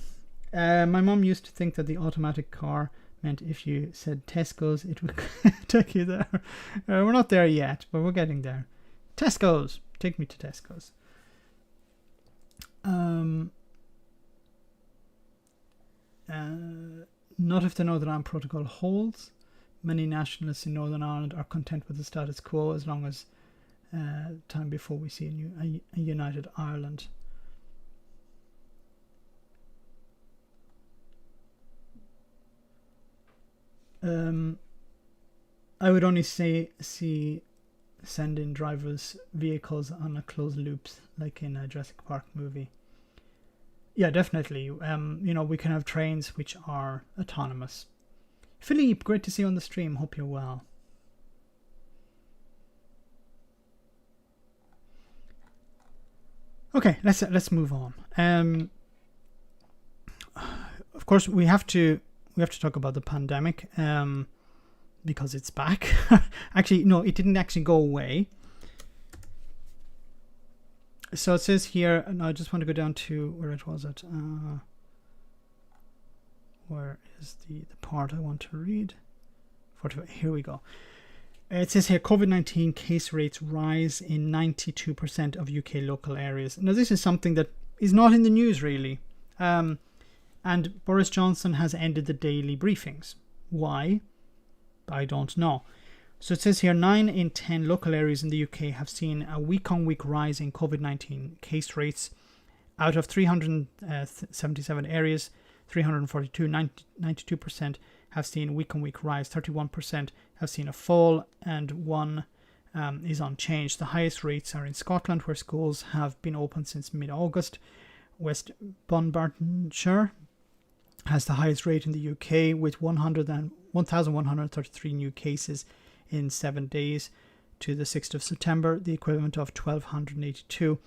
My mum used to think that the automatic car meant if you said Tesco's, it would take you there. We're not there yet, but we're getting there. Tesco's. Take me to Tesco's. Not if the Northern Ireland Protocol holds. Many nationalists in Northern Ireland are content with the status quo as long as time before we see a united Ireland. I would only send in drivers' vehicles on a closed loops, like in a Jurassic Park movie. Yeah, definitely. You know, we can have trains which are autonomous. Philippe, great to see you on the stream. Hope you're well. Okay, let's move on. Of course, we have to talk about the pandemic because it's back. Actually, no, it didn't actually go away. So it says here, and I just want to go down to where it was at. Where is the part I want to read? Here we go. It says here, COVID-19 case rates rise in 92% of UK local areas. Now, this is something that is not in the news, really. And Boris Johnson has ended the daily briefings. Why? I don't know. So it says here, 9 in 10 local areas in the UK have seen a week-on-week rise in COVID-19 case rates. Out of 377 areas, 342, 92% have seen week-on-week rise, 31% have seen a fall, and 1 is unchanged. The highest rates are in Scotland, where schools have been open since mid-August. West Dunbartonshire has the highest rate in the UK, with 1,133 new cases in 7 days to the 6th of September, the equivalent of 1,282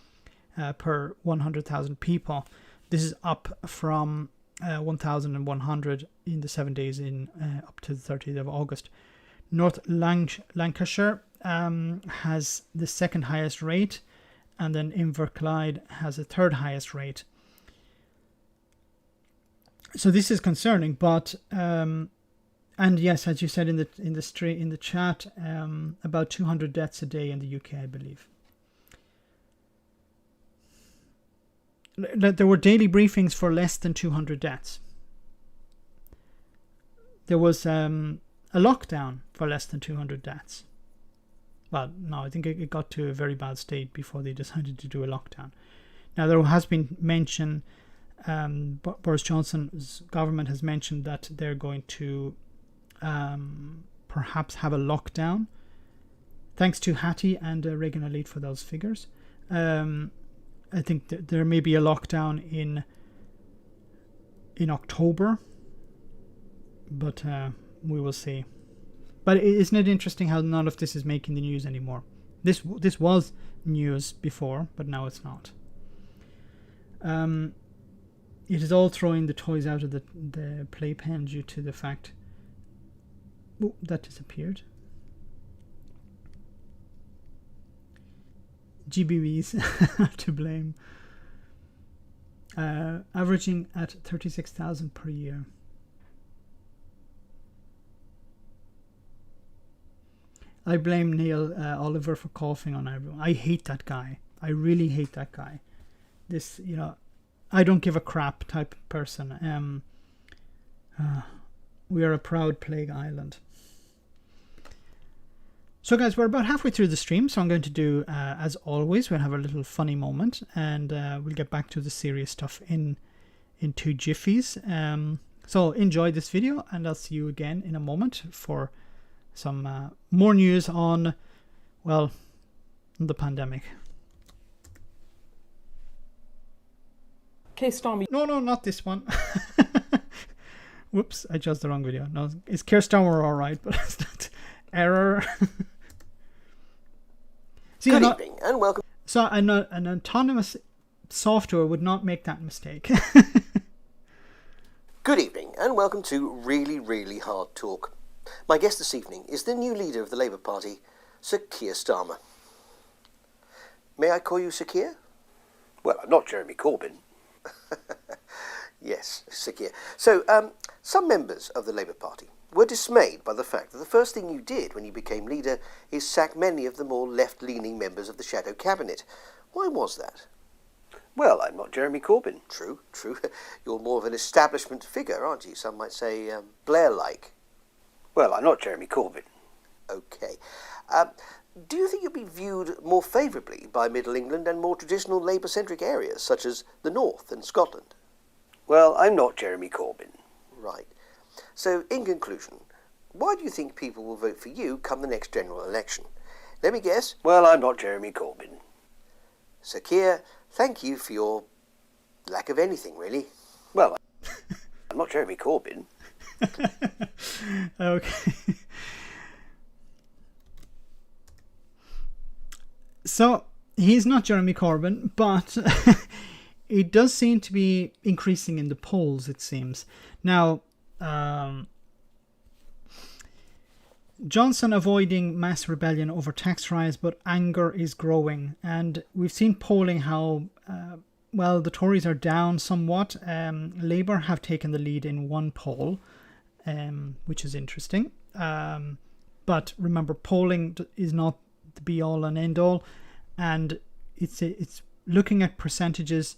per 100,000 people. This is up from 1,100 in the 7 days in up to the 30th of August. North Lancashire has the second highest rate, and then Inverclyde has the third highest rate. So this is concerning, but and yes, as you said in the chat, about 200 deaths a day in the UK, I believe. There were daily briefings for less than 200 deaths. There was a lockdown for less than 200 deaths. Well, no, I think it got to a very bad state before they decided to do a lockdown. Now, there has been mention, Boris Johnson's government has mentioned that they're going to perhaps have a lockdown. Thanks to Hattie and Reagan Elite for those figures. I think that there may be a lockdown in October, but we will see. But isn't it interesting how none of this is making the news anymore? This was news before, but now it's not. It is all throwing the toys out of the playpen due to the fact... Oh, that disappeared. GBVs to blame. Averaging at 36,000 per year. I blame Neil Oliver for coughing on everyone. I hate that guy. I really hate that guy. This, you know, I don't give a crap type of person. We are a proud plague island. So guys, we're about halfway through the stream, so I'm going to do, as always, we'll have a little funny moment, and we'll get back to the serious stuff in 2 jiffies. So enjoy this video, and I'll see you again in a moment for some more news on, well, the pandemic. Keir Starmer. No, not this one. Whoops, I chose the wrong video. No, it's Keir Starmer all right, but it's not. Error. Good evening and welcome. So an autonomous software would not make that mistake. Good evening and welcome to Really, Really Hard Talk. My guest this evening is the new leader of the Labour Party, Sir Keir Starmer. May I call you Sir Keir? Well, I'm not Jeremy Corbyn. Yes, Sir Keir. So, some members of the Labour Party were dismayed by the fact that the first thing you did when you became leader is sack many of the more left-leaning members of the shadow cabinet. Why was that? Well, I'm not Jeremy Corbyn. True. You're more of an establishment figure, aren't you? Some might say Blair-like. Well, I'm not Jeremy Corbyn. OK. Do you think you'll be viewed more favourably by Middle England and more traditional Labour-centric areas, such as the North and Scotland? Well, I'm not Jeremy Corbyn. Right. So, in conclusion, why do you think people will vote for you come the next general election? Let me guess. Well, I'm not Jeremy Corbyn. Sir Keir, thank you for your lack of anything, really. Well, I'm not Jeremy Corbyn. Okay. So, he's not Jeremy Corbyn, but it does seem to be increasing in the polls, it seems. Now, Johnson avoiding mass rebellion over tax rise, but anger is growing. And we've seen polling how, the Tories are down somewhat. Labour have taken the lead in one poll, which is interesting. But remember, polling is not the be-all and end-all. And it's looking at percentages,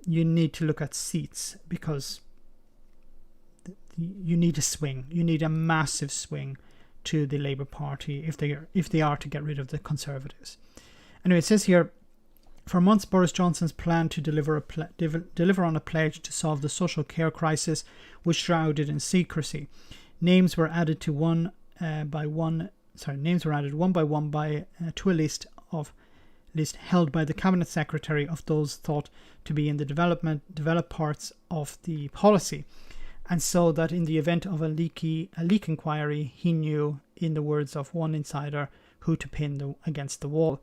you need to look at seats, because you need a swing. You need a massive swing to the Labour Party if they are to get rid of the Conservatives. Anyway, it says here, for months Boris Johnson's plan to deliver on a pledge to solve the social care crisis was shrouded in secrecy. Names were added one by one to a list held by the cabinet secretary of those thought to be in the developed parts of the policy. And so that in the event of a leak inquiry, he knew, in the words of one insider, who to pin against the wall.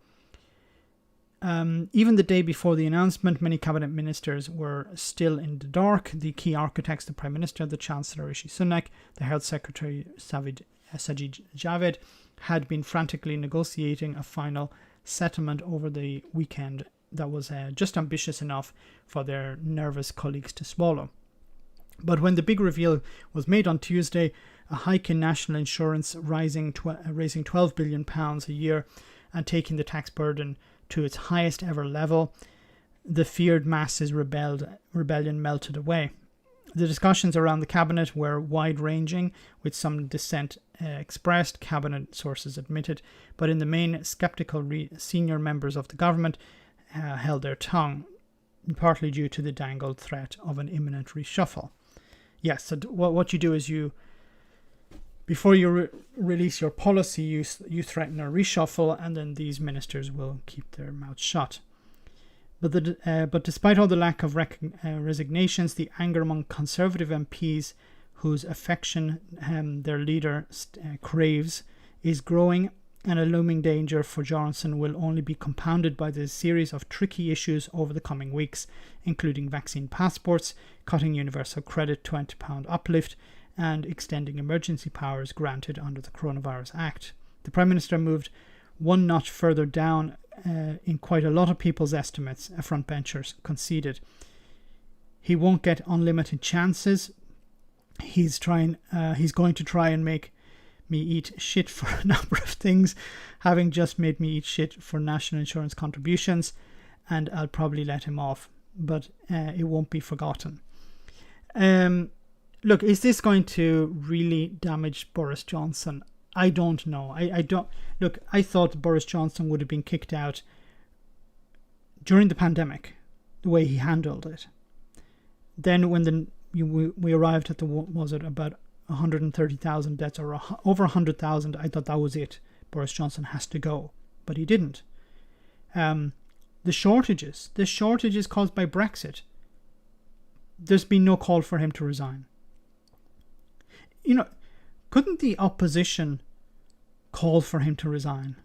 Even the day before the announcement, many cabinet ministers were still in the dark. The key architects, the Prime Minister, the Chancellor Rishi Sunak, the Health Secretary Sajid Javid, had been frantically negotiating a final settlement over the weekend that was just ambitious enough for their nervous colleagues to swallow. But when the big reveal was made on Tuesday, a hike in national insurance raising £12 billion a year and taking the tax burden to its highest ever level, the feared masses rebellion melted away. The discussions around the cabinet were wide-ranging, with some dissent expressed, cabinet sources admitted, but in the main, sceptical senior members of the government held their tongue, partly due to the dangled threat of an imminent reshuffle. Yes, so what you do is before you release your policy, you threaten a reshuffle, and then these ministers will keep their mouths shut. But despite all the lack of resignations, the anger among Conservative MPs, whose affection their leader craves, is growing, and a looming danger for Johnson will only be compounded by the series of tricky issues over the coming weeks, including vaccine passports, cutting universal credit £20 uplift, and extending emergency powers granted under the Coronavirus Act. The Prime Minister moved one notch further down in quite a lot of people's estimates, a frontbenchers conceded. He won't get unlimited chances. He's going to try and make me eat shit for a number of things, having just made me eat shit for national insurance contributions, and I'll probably let him off, but it won't be forgotten. Look, is this going to really damage Boris Johnson? I don't know. I don't look. I thought Boris Johnson would have been kicked out during the pandemic, the way he handled it. Then when we arrived at about 130,000 deaths, or over 100,000, I thought that was it. Boris Johnson has to go, but he didn't. The shortages caused by Brexit. There's been no call for him to resign. Couldn't the opposition call for him to resign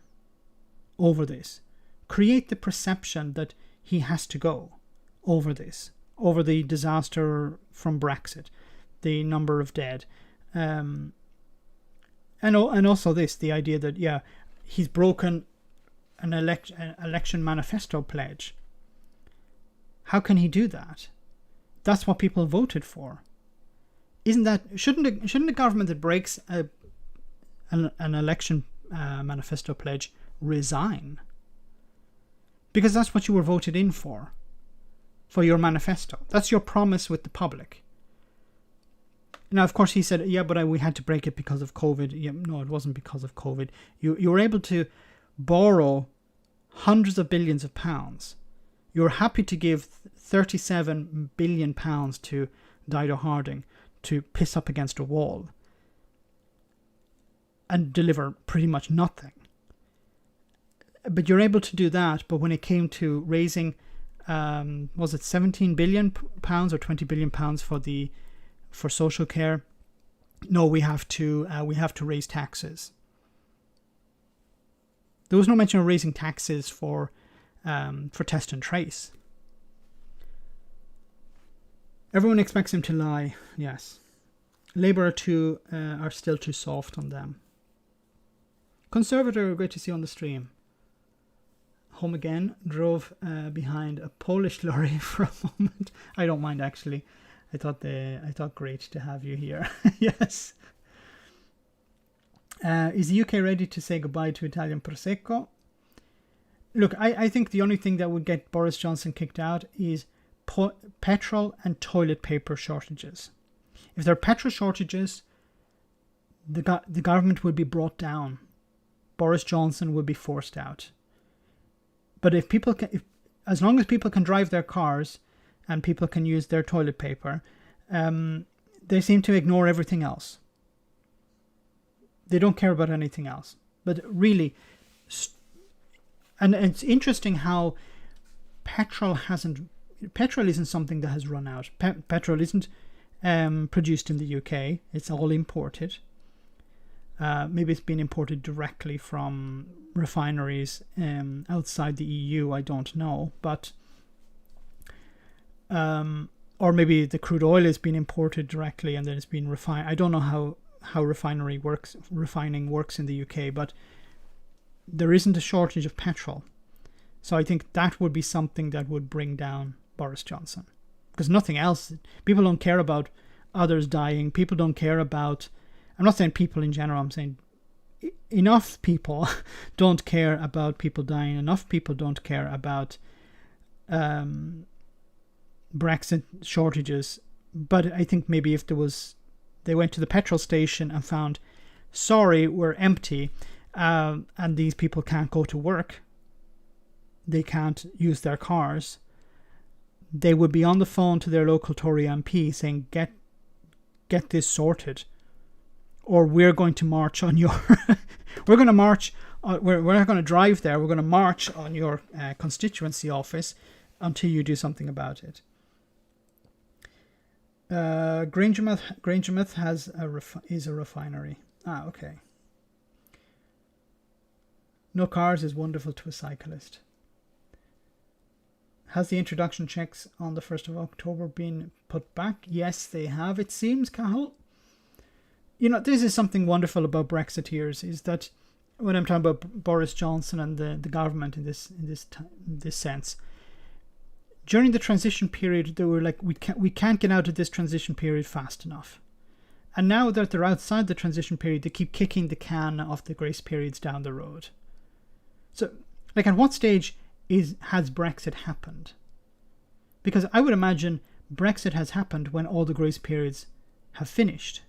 over this? Create the perception that he has to go. over this, over the disaster from Brexit, the number of dead, and also the idea that he's broken an election manifesto pledge. How can he do that? That's what people voted for. Shouldn't a government that breaks an election manifesto pledge resign? Because that's what you were voted in for your manifesto. That's your promise with the public. Now, of course, he said, but we had to break it because of COVID. No, it wasn't because of COVID. You were able to borrow hundreds of billions of pounds. You were happy to give £37 billion to Dido Harding to piss up against a wall and deliver pretty much nothing. But you're able to do that. But when it came to raising, was it £17 billion or £20 billion for social care? No, we have to raise taxes. There was no mention of raising taxes for test and trace. Everyone expects him to lie. Yes, Labour are still too soft on them. Conservative, great to see you on the stream. Home again, drove behind a Polish lorry for a moment. I don't mind, actually. I thought great to have you here. Yes. Is the UK ready to say goodbye to Italian Prosecco? Look, I think the only thing that would get Boris Johnson kicked out is petrol and toilet paper shortages. If there are petrol shortages, the government would be brought down. Boris Johnson would be forced out. But as long as people can drive their cars and people can use their toilet paper, they seem to ignore everything else. They don't care about anything else. But really, and it's interesting how petrol isn't something that has run out. Petrol isn't produced in the UK. It's all imported. Maybe it's been imported directly from refineries outside the EU. I don't know, but or maybe the crude oil has been imported directly and then it's been refined. I don't know how refining works in the UK, but there isn't a shortage of petrol. So I think that would be something that would bring down Boris Johnson, because nothing else. People don't care about others dying. People don't care about, I'm not saying people in general, I'm saying enough people don't care about people dying. Enough people don't care about Brexit shortages. But I think maybe if they went to the petrol station and found, sorry, we're empty, and these people can't go to work, they can't use their cars, they would be on the phone to their local Tory MP saying, get this sorted, or we're going to march on your we're going to march we're not going to drive there, we're going to march on your constituency office until you do something about it. Grangemouth is a refinery. Okay. No cars is wonderful to a cyclist. Has the introduction checks on the 1st of October been put back? Yes, they have, it seems, Cahill. You know, this is something wonderful about Brexiteers, is that when I'm talking about Boris Johnson and the government in this sense, during the transition period, they were like, we can't get out of this transition period fast enough. And now that they're outside the transition period, they keep kicking the can of the grace periods down the road. So, like, at what stage has Brexit happened? Because I would imagine Brexit has happened when all the grace periods have finished.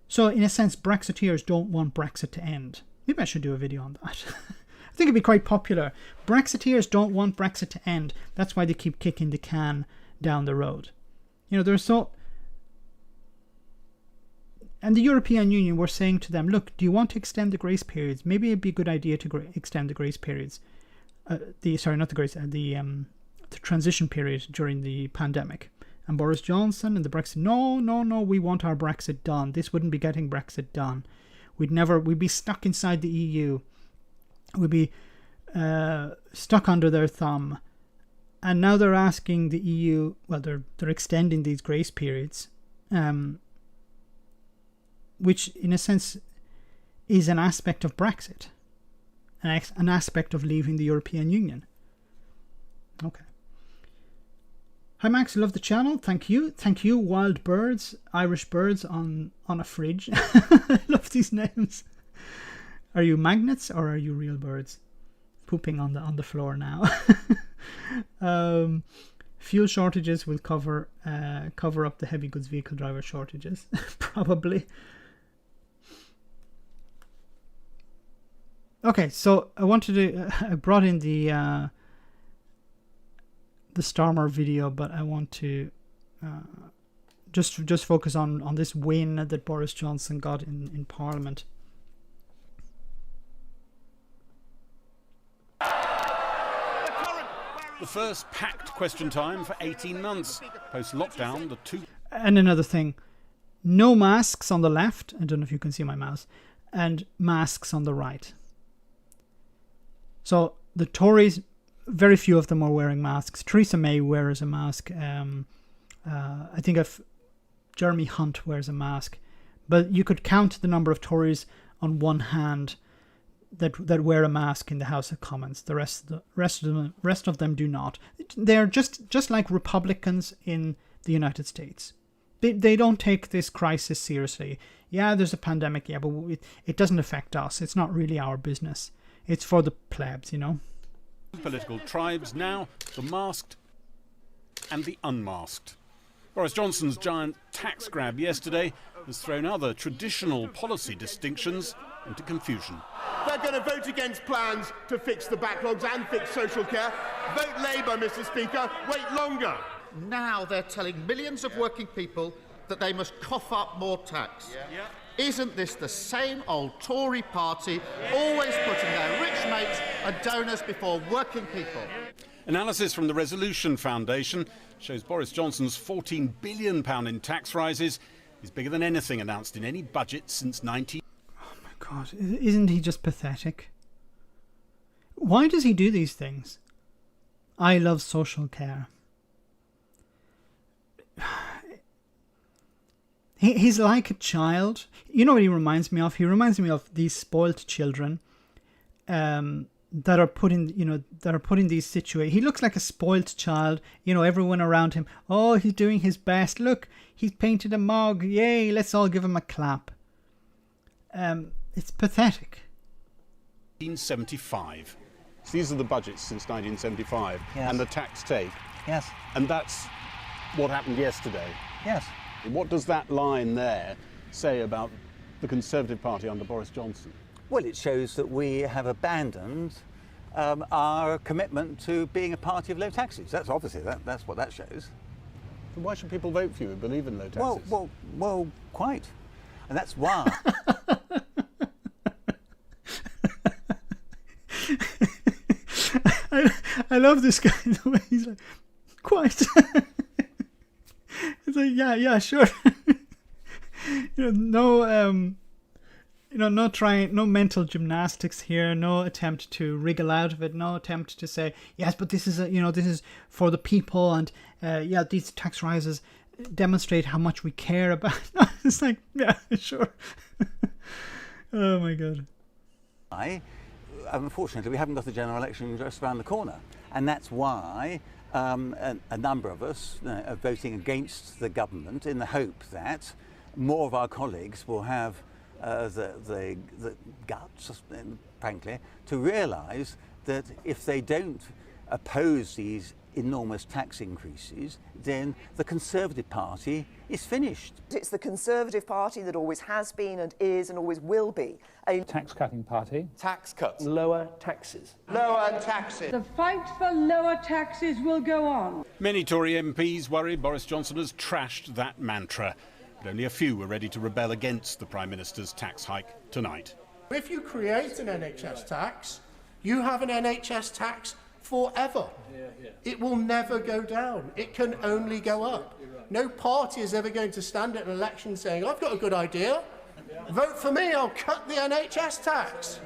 So, in a sense, Brexiteers don't want Brexit to end. Maybe I should do a video on that. I think it'd be quite popular. Brexiteers don't want Brexit to end. That's why they keep kicking the can down the road. You know, and the European Union were saying to them, look, do you want to extend the grace periods? Maybe it'd be a good idea to extend the grace periods. The transition period during the pandemic. And Boris Johnson and the Brexit, no, we want our Brexit done. This wouldn't be getting Brexit done. We'd be stuck inside the EU. We'd be stuck under their thumb. And now they're asking the EU, well, they're extending these grace periods, which in a sense is an aspect of Brexit, an aspect of leaving the European Union. Okay. Hi Max, love the channel. Thank you. Thank you, Wild Birds, Irish Birds on a fridge. I love these names. Are you magnets or are you real birds? Pooping on the floor now. Fuel shortages will cover up the heavy goods vehicle driver shortages. Probably. Okay, so I brought in the Starmer video, but I want to just focus on this win that Boris Johnson got in Parliament. The first packed question time for 18 months. Post-lockdown, the two... And another thing, no masks on the left, I don't know if you can see my mouse, and masks on the right. So the Tories, very few of them are wearing masks. Theresa May wears a mask. I think Jeremy Hunt wears a mask. But you could count the number of Tories on one hand that wear a mask in the House of Commons. The rest of them do not. They're just like Republicans in the United States. They don't take this crisis seriously. Yeah, there's a pandemic. Yeah, but it doesn't affect us. It's not really our business. It's for the plebs, you know. Political tribes now, the masked and the unmasked. Boris Johnson's giant tax grab yesterday has thrown other traditional policy distinctions into confusion. They're going to vote against plans to fix the backlogs and fix social care. Vote Labour, Mr. Speaker. Wait longer. Now they're telling millions of working people that they must cough up more tax. Yeah. Isn't this the same old Tory party, always putting their rich mates and donors before working people? Analysis from the Resolution Foundation shows Boris Johnson's £14 billion in tax rises is bigger than anything announced in any budget since 19... Oh my God, isn't he just pathetic? Why does he do these things? I love social care. He's like a child. You know what he reminds me of? He reminds me of these spoilt children that are put in these situations. He looks like a spoilt child. You know, everyone around him. Oh, he's doing his best. Look, he's painted a mug. Yay, let's all give him a clap. It's pathetic. 1975. So these are the budgets since 1975. Yes. And the tax take. Yes. And that's what happened yesterday. Yes. What does that line there say about the Conservative Party under Boris Johnson? Well, it shows that we have abandoned our commitment to being a party of low taxes. That's obviously, that's what that shows. So why should people vote for you who believe in low taxes? Well, quite. And that's why. I love this guy, the way he's like, quite. It's like, yeah, sure. No mental gymnastics here, no attempt to wriggle out of it, no attempt to say, yes, but this is for the people, and these tax rises demonstrate how much we care about. It's like, yeah, sure. Oh my God. Unfortunately, we haven't got the general election just around the corner, and that's why a number of us are voting against the government in the hope that more of our colleagues will have the guts, frankly, to realise that if they don't oppose these enormous tax increases, then the Conservative Party is finished. It's the Conservative Party that always has been and is and always will be a tax-cutting party. Tax cuts. Lower taxes. Lower taxes. The fight for lower taxes will go on. Many Tory MPs worry Boris Johnson has trashed that mantra, but only a few were ready to rebel against the Prime Minister's tax hike tonight. If you create an NHS tax, you have an NHS tax forever. It will never go down. It can only go up. No party is ever going to stand at an election saying, I've got a good idea. Vote for me, I'll cut the NHS tax.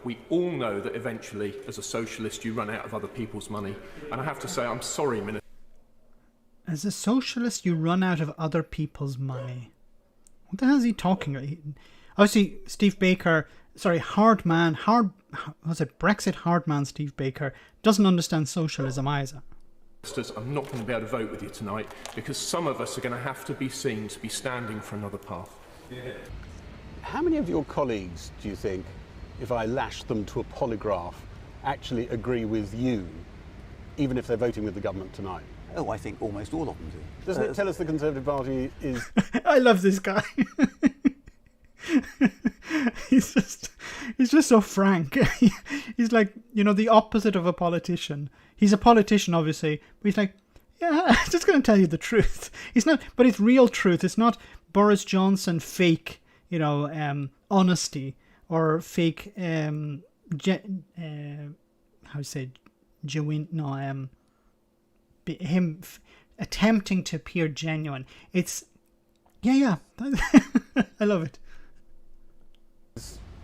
We all know that eventually, as a socialist, you run out of other people's money. And I have to say, I'm sorry, Minister. As a socialist, you run out of other people's money. What the hell is he talking about? Obviously, Steve Baker, Brexit hard man Steve Baker doesn't understand socialism either. I'm not going to be able to vote with you tonight because some of us are going to have to be seen to be standing for another path. How many of your colleagues, do you think, if I lash them to a polygraph, actually agree with you, even if they're voting with the government tonight? Oh, I think almost all of them do. Doesn't it tell us the Conservative Party is... I love this guy. He's just so frank. He's like, the opposite of a politician. He's a politician, obviously, but he's like, yeah, I'm just going to tell you the truth. It's not, but it's real truth. It's not Boris Johnson fake, honesty or fake, him attempting to appear genuine. It's, yeah, I love it.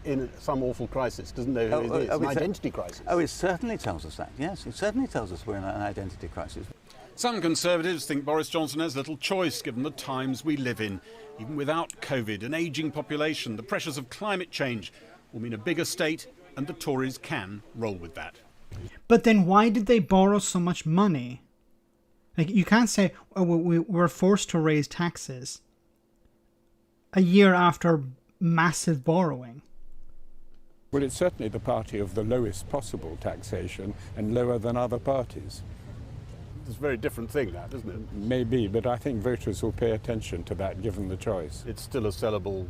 In some awful crisis, doesn't know who it is, an identity crisis. Oh, it certainly tells us that, yes. It certainly tells us we're in an identity crisis. Some Conservatives think Boris Johnson has little choice given the times we live in. Even without COVID, an ageing population, the pressures of climate change will mean a bigger state, and the Tories can roll with that. But then why did they borrow so much money? Like, you can't say, oh, we were forced to raise taxes a year after massive borrowing. Well, it's certainly the party of the lowest possible taxation and lower than other parties. It's a very different thing, that, isn't it? Maybe, but I think voters will pay attention to that given the choice. It's still a sellable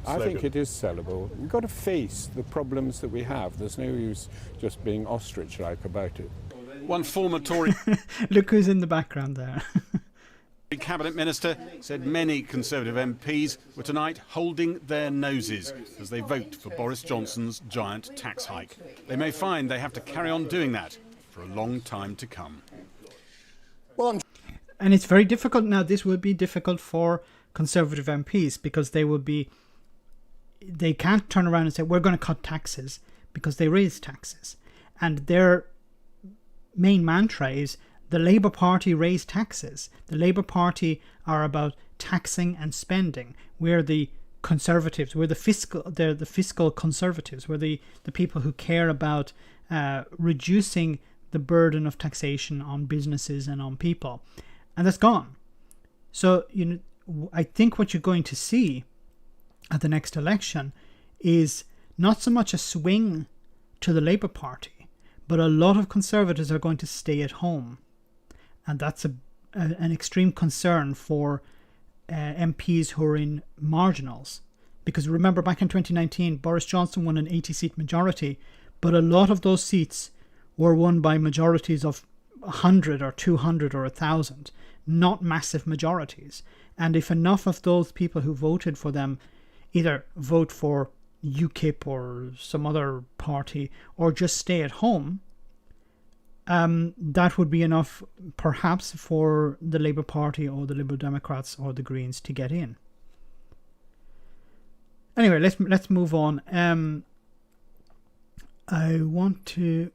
slogan. I think it is sellable. We've got to face the problems that we have. There's no use just being ostrich-like about it. One former Tory... Look who's in the background there. Cabinet Minister said many Conservative MPs were tonight holding their noses as they vote for Boris Johnson's giant tax hike. They may find they have to carry on doing that for a long time to come. And it's very difficult now. This will be difficult for Conservative MPs because they can't turn around and say, we're going to cut taxes, because they raise taxes. And their main mantra is, the Labour Party raised taxes. The Labour Party are about taxing and spending. We're the Conservatives. We're the fiscal Conservatives. We're the people who care about reducing the burden of taxation on businesses and on people. And that's gone. So, I think what you're going to see at the next election is not so much a swing to the Labour Party, but a lot of Conservatives are going to stay at home. And that's an extreme concern for MPs who are in marginals. Because remember, back in 2019, Boris Johnson won an 80-seat majority, but a lot of those seats were won by majorities of 100 or 200 or 1,000, not massive majorities. And if enough of those people who voted for them either vote for UKIP or some other party or just stay at home, that would be enough, perhaps, for the Labour Party or the Liberal Democrats or the Greens to get in. Anyway, let's move on. I want to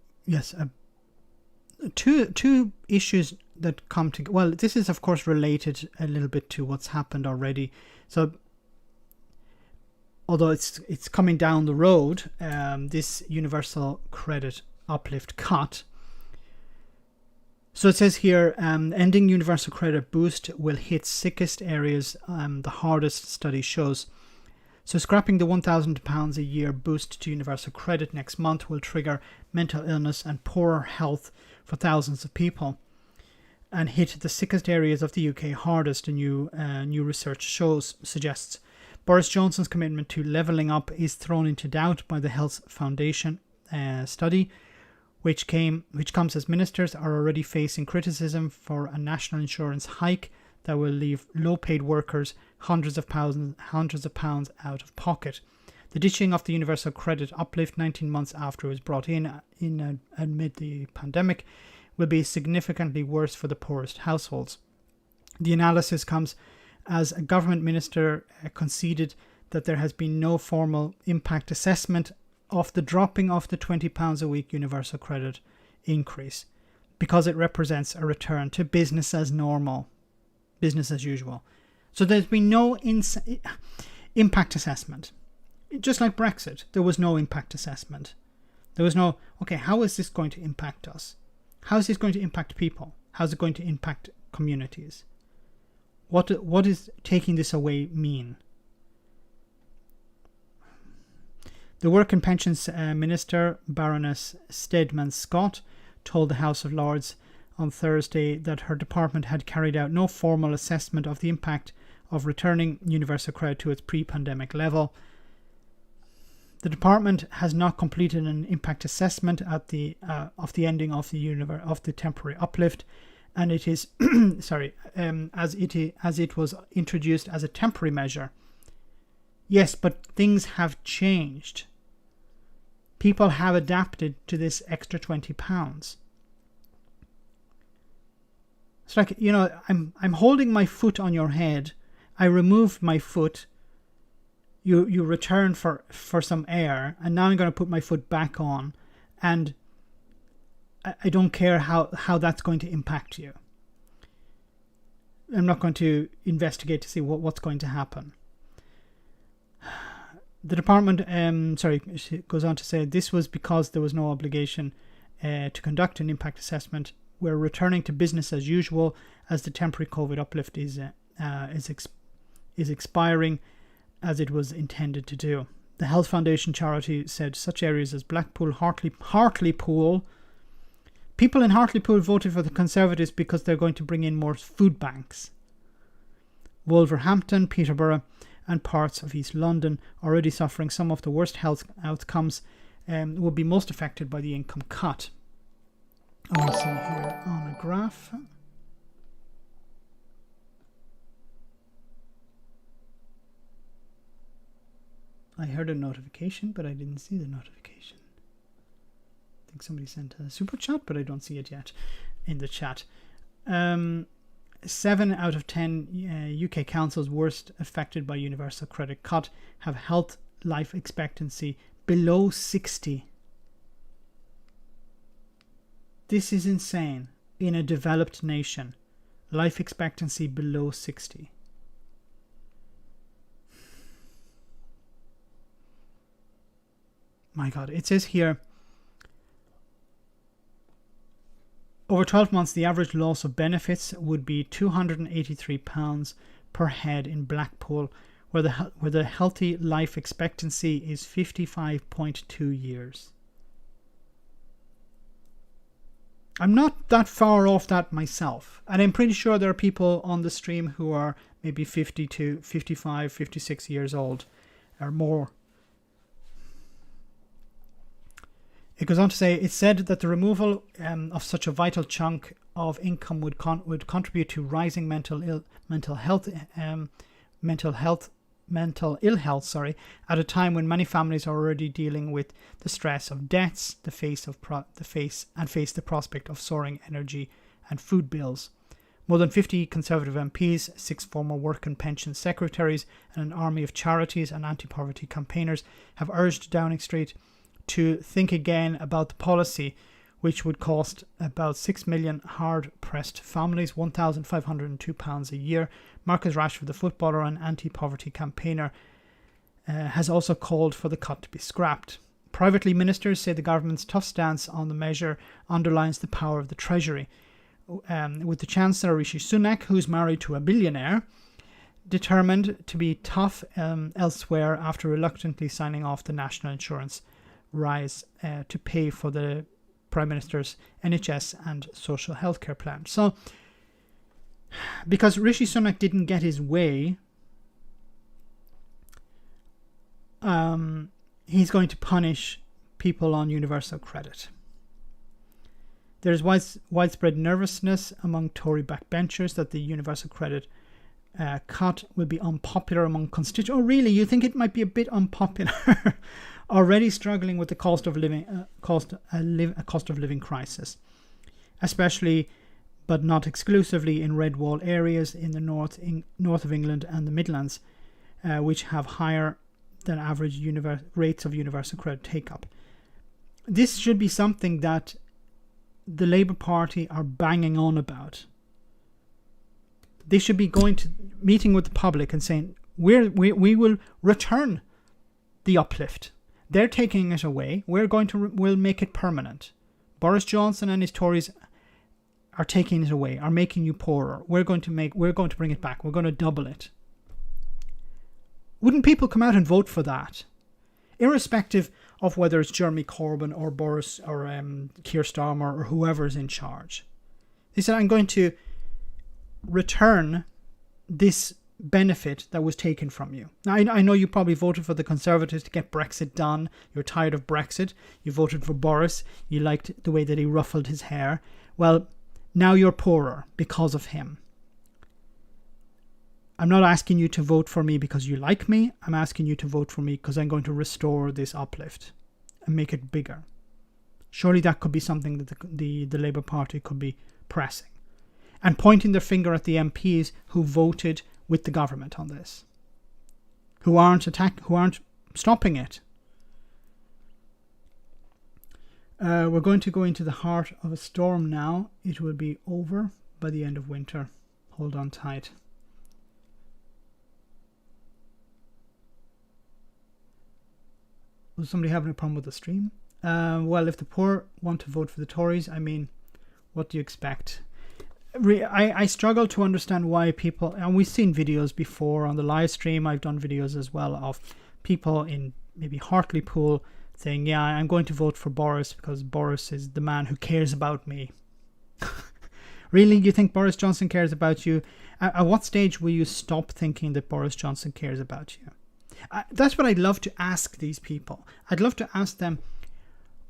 two issues that come together. Well, this is of course related a little bit to what's happened already. So, although it's coming down the road, this universal credit uplift cut. So it says here, ending universal credit boost will hit sickest areas the hardest, study shows. So scrapping the £1,000 a year boost to universal credit next month will trigger mental illness and poorer health for thousands of people and hit the sickest areas of the UK hardest, a new research suggests. Boris Johnson's commitment to levelling up is thrown into doubt by the Health Foundation study, which comes as ministers are already facing criticism for a national insurance hike that will leave low-paid workers hundreds of pounds out of pocket. The ditching of the universal credit uplift 19 months after it was brought in amid the pandemic will be significantly worse for the poorest households. The analysis comes as a government minister conceded that there has been no formal impact assessment of the dropping of the £20 a week universal credit increase, because it represents a return to business as normal, business as usual. So there's been no impact assessment. Just like Brexit, there was no impact assessment. There was no, okay, how is this going to impact us? How is this going to impact people? How is it going to impact communities? What is taking this away mean? The Work and Pensions Minister, Baroness Stedman Scott, told the House of Lords on Thursday that her department had carried out no formal assessment of the impact of returning universal credit to its pre-pandemic level. The department has not completed an impact assessment at the of the ending of the temporary uplift, and it is as it was introduced as a temporary measure. Yes, but things have changed. People have adapted to this extra £20. It's like, you know, I'm holding my foot on your head. I removed my foot. You return for some air, and now I'm going to put my foot back on, and I don't care how that's going to impact you. I'm not going to investigate to see what's going to happen. The department, it goes on to say this was because there was no obligation to conduct an impact assessment. We're returning to business as usual as the temporary COVID uplift is expiring, as it was intended to do. The Health Foundation charity said such areas as Blackpool, Hartlepool. People in Hartlepool voted for the Conservatives because they're going to bring in more food banks. Wolverhampton, Peterborough, and parts of East London, already suffering some of the worst health outcomes, will be most affected by the income cut. I will see here on a graph. I heard a notification, but I didn't see the notification. I think somebody sent a super chat, but I don't see it yet in the chat. 7 out of 10 UK councils worst affected by universal credit cut have health life expectancy below 60. This is insane. In a developed nation, life expectancy below 60. My God, it says here, over 12 months, the average loss of benefits would be £283 per head in Blackpool, where the healthy life expectancy is 55.2 years. I'm not that far off that myself, and I'm pretty sure there are people on the stream who are maybe 50 to 55, 56 years old or more. It goes on to say, it's said that the removal of such a vital chunk of income would contribute to rising mental ill health, at a time when many families are already dealing with the stress of debts, face the prospect of soaring energy and food bills. More than 50 Conservative MPs, 6 former work and pension secretaries, and an army of charities and anti-poverty campaigners have urged Downing Street to think again about the policy, which would cost about 6 million hard-pressed families £1,502 a year. Marcus Rashford, the footballer and anti-poverty campaigner, has also called for the cut to be scrapped. Privately, ministers say the government's tough stance on the measure underlines the power of the Treasury, with the Chancellor Rishi Sunak, who's married to a billionaire, determined to be tough elsewhere after reluctantly signing off the national insurance rise to pay for the Prime Minister's NHS and social healthcare plan. So, because Rishi Sunak didn't get his way, he's going to punish people on universal credit. There's widespread nervousness among Tory backbenchers that the universal credit cut will be unpopular among constituents. Oh, really? You think it might be a bit unpopular? Already struggling with the cost of living crisis, especially but not exclusively in red wall areas in the north of England and the Midlands, which have higher than average rates of universal credit take-up. This should be something that the Labour Party are banging on about. They should be going to meeting with the public and saying, we will return the uplift. They're taking it away. We'll make it permanent. Boris Johnson and his Tories are taking it away, are making you poorer. We're going to bring it back. We're going to double it. Wouldn't people come out and vote for that? Irrespective of whether it's Jeremy Corbyn or Boris or Keir Starmer or whoever's in charge. They said, I'm going to return this benefit that was taken from you. Now, I know you probably voted for the Conservatives to get Brexit done. You're tired of Brexit. You voted for Boris. You liked the way that he ruffled his hair. Well, now you're poorer because of him. I'm not asking you to vote for me because you like me. I'm asking you to vote for me because I'm going to restore this uplift and make it bigger. Surely that could be something that the Labour Party could be pressing. And pointing their finger at the MPs who voted with the government on this. Who aren't stopping it. We're going to go into the heart of a storm now. It will be over by the end of winter. Hold on tight. Was somebody having a problem with the stream? Well, if the poor want to vote for the Tories, I mean, what do you expect? I struggle to understand why people, and we've seen videos before on the live stream, I've done videos as well of people in maybe Hartlepool saying, yeah, I'm going to vote for Boris because Boris is the man who cares about me. Really? You think Boris Johnson cares about you? At what stage will you stop thinking that Boris Johnson cares about you? That's what I'd love to ask these people. I'd love to ask them,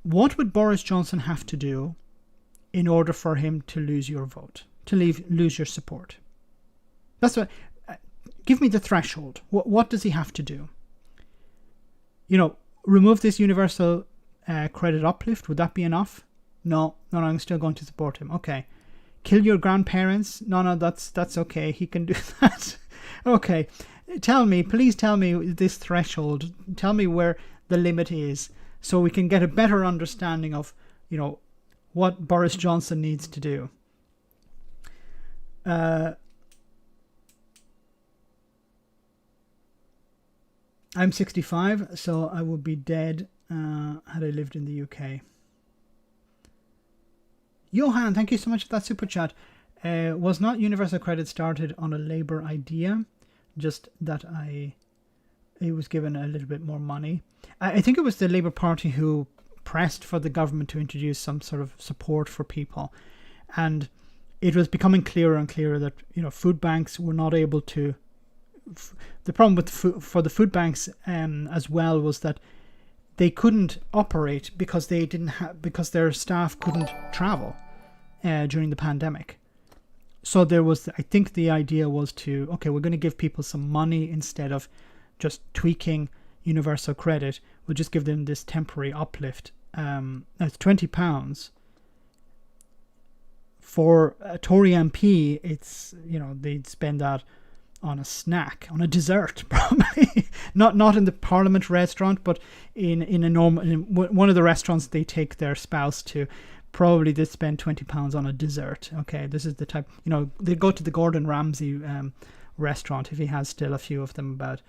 what would Boris Johnson have to do in order for him to lose your vote, to lose your support? That's what. Give me the threshold. What does he have to do? You know, remove this universal credit uplift. Would that be enough? No, I'm still going to support him. Okay. Kill your grandparents? No, that's okay. He can do that. Okay. Please tell me this threshold. Tell me where the limit is so we can get a better understanding of, you know, what Boris Johnson needs to do. I'm 65, so I would be dead had I lived in the UK. Johan, thank you so much for that super chat. Was not universal credit started on a Labour idea? Just that it was given a little bit more money. I think it was the Labour Party who pressed for the government to introduce some sort of support for people, and it was becoming clearer and clearer that, you know, food banks were not able to. The problem with for the food banks as well was that they couldn't operate because they didn't have because their staff couldn't travel during the pandemic. So there was, I think the idea was to, okay, we're going to give people some money instead of just tweaking universal credit. We'll just give them this temporary uplift. It's £20. For a Tory MP, it's, you know, they'd spend that on a snack, on a dessert, probably. not in the Parliament restaurant, but in one of the restaurants they take their spouse to. Probably they spend £20 on a dessert. Okay, this is the type, you know, they go to the Gordon Ramsay restaurant if he has still a few of them about.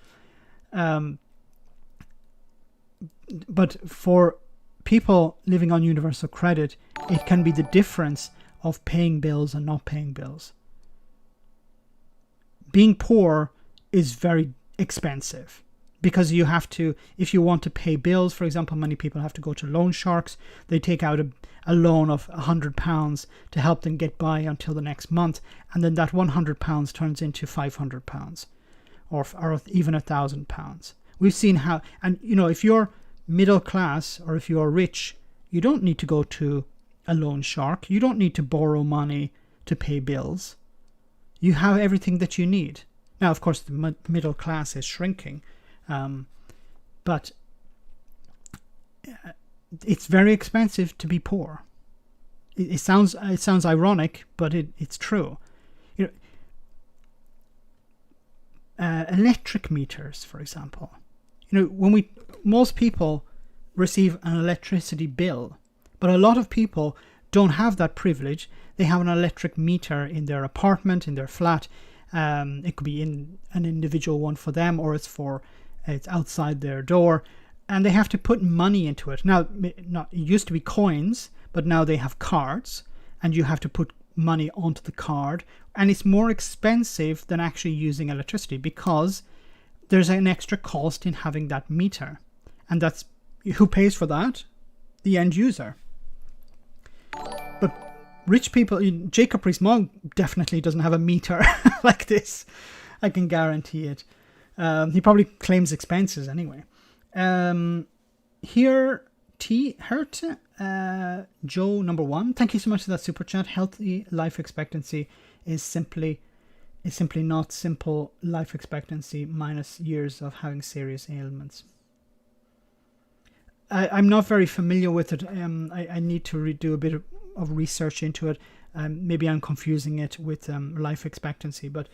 But for people living on universal credit, it can be the difference of paying bills and not paying bills. Being poor is very expensive because you have to, if you want to pay bills, for example, many people have to go to loan sharks. They take out a loan of £100 to help them get by until the next month, and then that £100 turns into £500 or even £1,000. We've seen how, and you know, if you're middle class or if you're rich, you don't need to go to a loan shark. You don't need to borrow money to pay bills. You have everything that you need. Now, of course, the middle class is shrinking, but it's very expensive to be poor. It sounds ironic, but it's true. You know, electric meters, for example. when most people receive an electricity bill, but a lot of people don't have that privilege. They have an electric meter in their apartment, in their flat. It could be in an individual one for them, or it's outside their door, and they have to put money into it. Now, it used to be coins, but now they have cards, and you have to put money onto the card, and it's more expensive than actually using electricity because there's an extra cost in having that meter, and that's who pays for that? The end user. But rich people, Jacob Rees-Mogg definitely doesn't have a meter like this. I can guarantee it. He probably claims expenses anyway. Here, T. Hurt, Joe number 1. Thank you so much for that super chat. Healthy life expectancy is simply not simple life expectancy minus years of having serious ailments. I'm not very familiar with it. I need to do a bit of research into it. Maybe I'm confusing it with life expectancy, but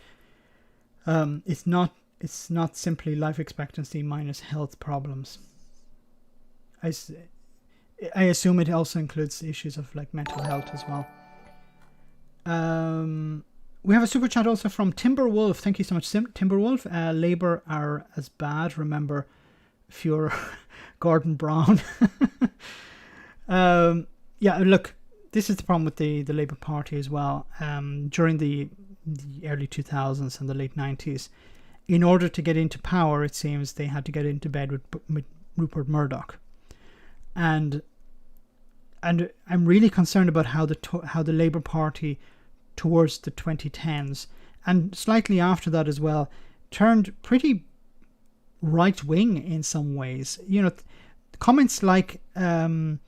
it's not simply life expectancy minus health problems. I assume it also includes issues of like mental health as well. We have a super chat also from Timberwolf. Thank you so much, Timberwolf. Labour are as bad. Remember Fuhrer Gordon Brown. Yeah, look, this is the problem with the Labour Party as well. During the early 2000s and the late 90s, in order to get into power, it seems they had to get into bed with Rupert Murdoch. And I'm really concerned about how the Labour Party towards the 2010s and slightly after that as well turned pretty right-wing in some ways. Comments like Andy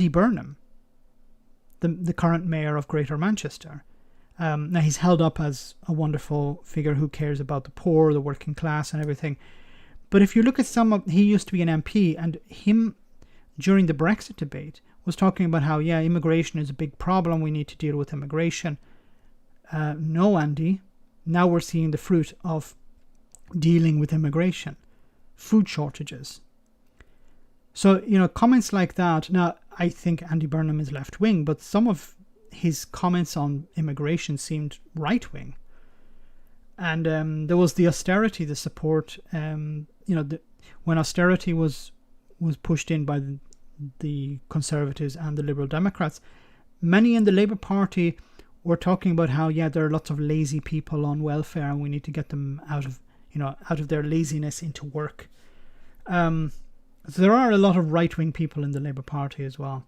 Burnham, the current mayor of Greater Manchester. Now he's held up as a wonderful figure who cares about the poor, the working class and everything. But if you look at he used to be an MP, and him during the Brexit debate was talking about how, immigration is a big problem. We need to deal with immigration. No, Andy. Now we're seeing the fruit of dealing with immigration. Food shortages. So, comments like that. Now, I think Andy Burnham is left-wing, but some of his comments on immigration seemed right-wing. And there was the austerity, the support, when austerity was pushed in by the Conservatives and the Liberal Democrats, many in the Labour Party were talking about how, there are lots of lazy people on welfare and we need to get them out of their laziness into work. So there are a lot of right-wing people in the Labour Party as well.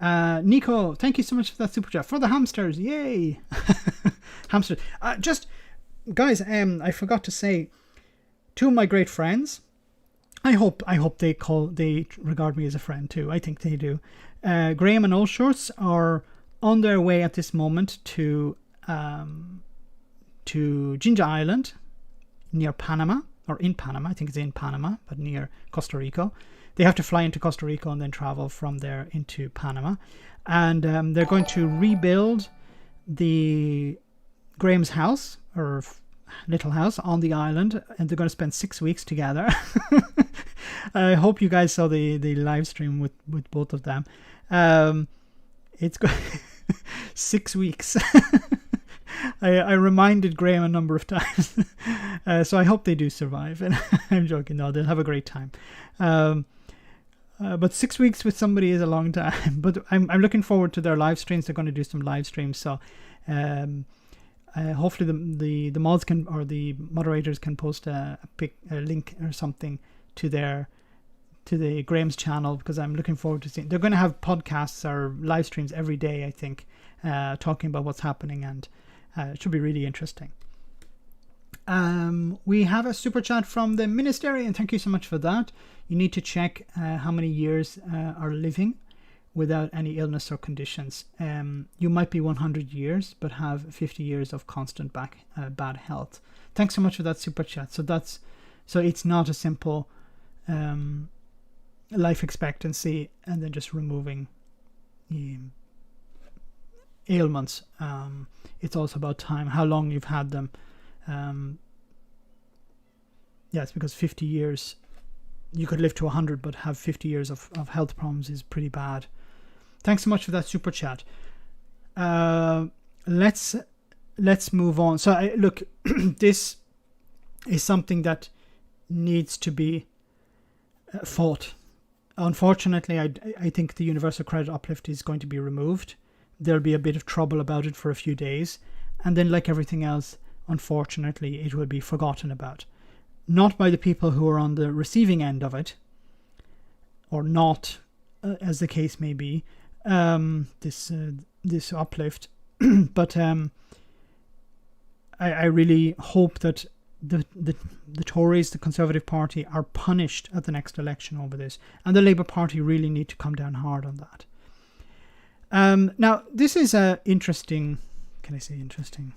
Nico, thank you so much for that super chat. For the hamsters, yay! Hamsters. Guys, I forgot to say, two of my great friends, I hope they regard me as a friend too. I think they do. Graham and Allshorts are on their way at this moment to Ginger Island near Panama, or in Panama. I think it's in Panama, but near Costa Rica. They have to fly into Costa Rica and then travel from there into Panama. And they're going to rebuild Graham's house, or little house on the island, and they're going to spend 6 weeks together. I hope you guys saw the live stream with both of them. It's 6 weeks. I reminded Graham a number of times. So I hope they do survive. And I'm joking. No, they'll have a great time. But 6 weeks with somebody is a long time. But I'm looking forward to their live streams. They're going to do some live streams. So hopefully the mods can, or the moderators can post a link or something to the Graham's channel, because I'm looking forward to seeing. They're going to have podcasts or live streams every day, I think, talking about what's happening, and it should be really interesting. We have a super chat from the Ministerian. Thank you so much for that. You need to check how many years are living without any illness or conditions. You might be 100 years, but have 50 years of constant bad health. Thanks so much for that super chat. So it's not a simple life expectancy and then just removing ailments. It's also about time, how long you've had them. It's because 50 years you could live to 100 but have 50 years of health problems is pretty bad. Thanks so much for that super chat. Let's move on. So look, this is something that needs to be fought. Unfortunately, I think the universal credit uplift is going to be removed. There'll be a bit of trouble about it for a few days, and then, like everything else, unfortunately, it will be forgotten about. Not by the people who are on the receiving end of it, or not, as the case may be, this uplift, but I really hope that the Tories, the Conservative Party, are punished at the next election over this, and the Labour Party really need to come down hard on that. Now, this is a interesting, can I say interesting?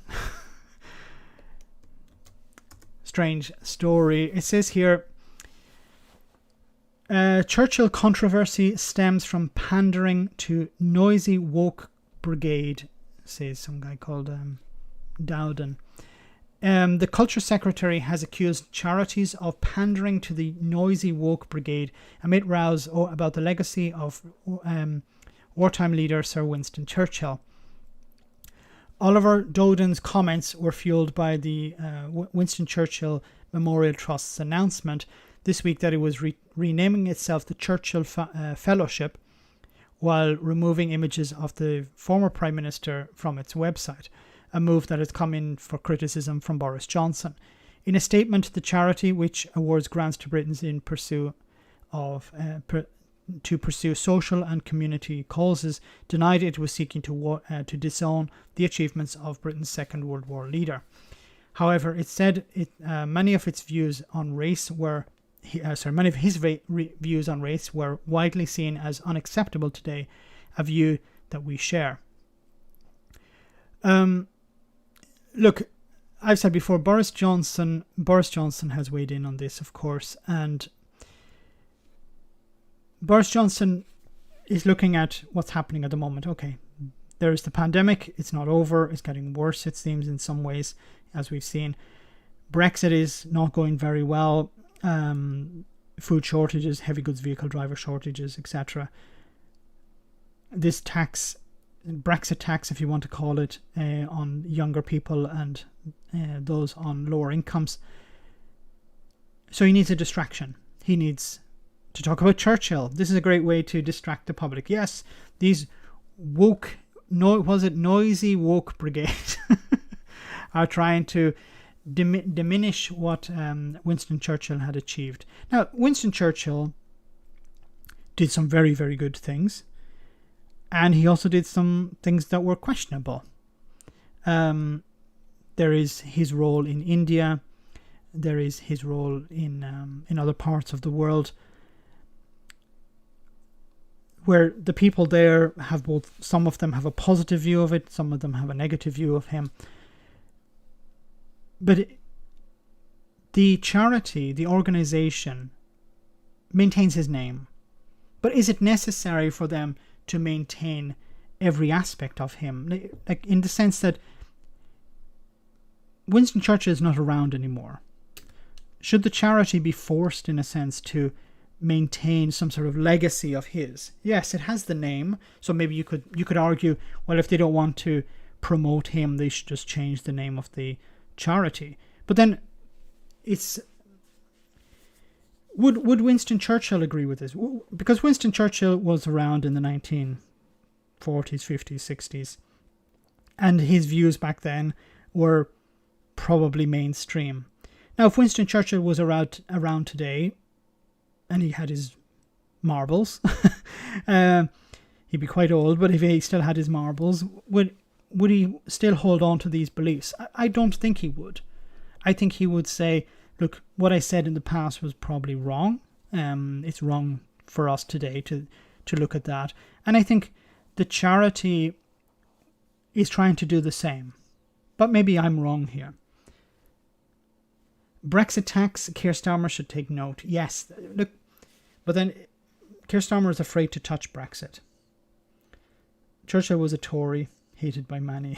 Strange story. It says here, Churchill controversy stems from pandering to noisy woke brigade, says some guy called Dowden. The Culture Secretary has accused charities of pandering to the noisy woke brigade amid rows about the legacy of wartime leader Sir Winston Churchill. Oliver Dowden's comments were fueled by the Winston Churchill Memorial Trust's announcement this week that it was renaming itself the Churchill Fellowship, while removing images of the former Prime Minister from its website, a move that has come in for criticism from Boris Johnson. In a statement, the charity, which awards grants to Britons in pursuit of to pursue social and community causes, denied it was seeking to disown the achievements of Britain's Second World War leader. However, it said many of its views on race were many of his views on race were widely seen as unacceptable today, a view that we share. Look, I've said before, Boris Johnson has weighed in on this, of course, and Boris Johnson is looking at what's happening at the moment. Okay, there's the pandemic, it's not over, it's getting worse, it seems, in some ways, as we've seen. Brexit is not going very well. Food shortages, heavy goods vehicle driver shortages, etc. This tax, Brexit tax, if you want to call it, on younger people and those on lower incomes. So he needs a distraction. He needs to talk about Churchill. This is a great way to distract the public. Yes, these noisy woke brigade are trying to diminish what Winston Churchill had achieved. Now, Winston Churchill did some very, very good things, and he also did some things that were questionable. There is his role in India. There is his role in other parts of the world, where the people there have both, some of them have a positive view of it, some of them have a negative view of him. But the charity, the organization, maintains his name. But is it necessary for them to maintain every aspect of him? Like, in the sense that Winston Churchill is not around anymore. Should the charity be forced, in a sense, to maintain some sort of legacy of his? Yes, it has the name, so maybe you could argue, well, if they don't want to promote him, they should just change the name of the charity. But then would Winston Churchill agree with this? Because Winston Churchill was around in the 1940s, 50s, 60s, and his views back then were probably mainstream. Now, if Winston Churchill was around today and he had his marbles, he'd be quite old, but if he still had his marbles, would he still hold on to these beliefs? I don't think he would. I think he would say, look, what I said in the past was probably wrong. It's wrong for us today to look at that. And I think the charity is trying to do the same. But maybe I'm wrong here. Brexit tax, Keir Starmer should take note. Yes, look, but then Keir Starmer is afraid to touch Brexit. Churchill was a Tory, hated by many.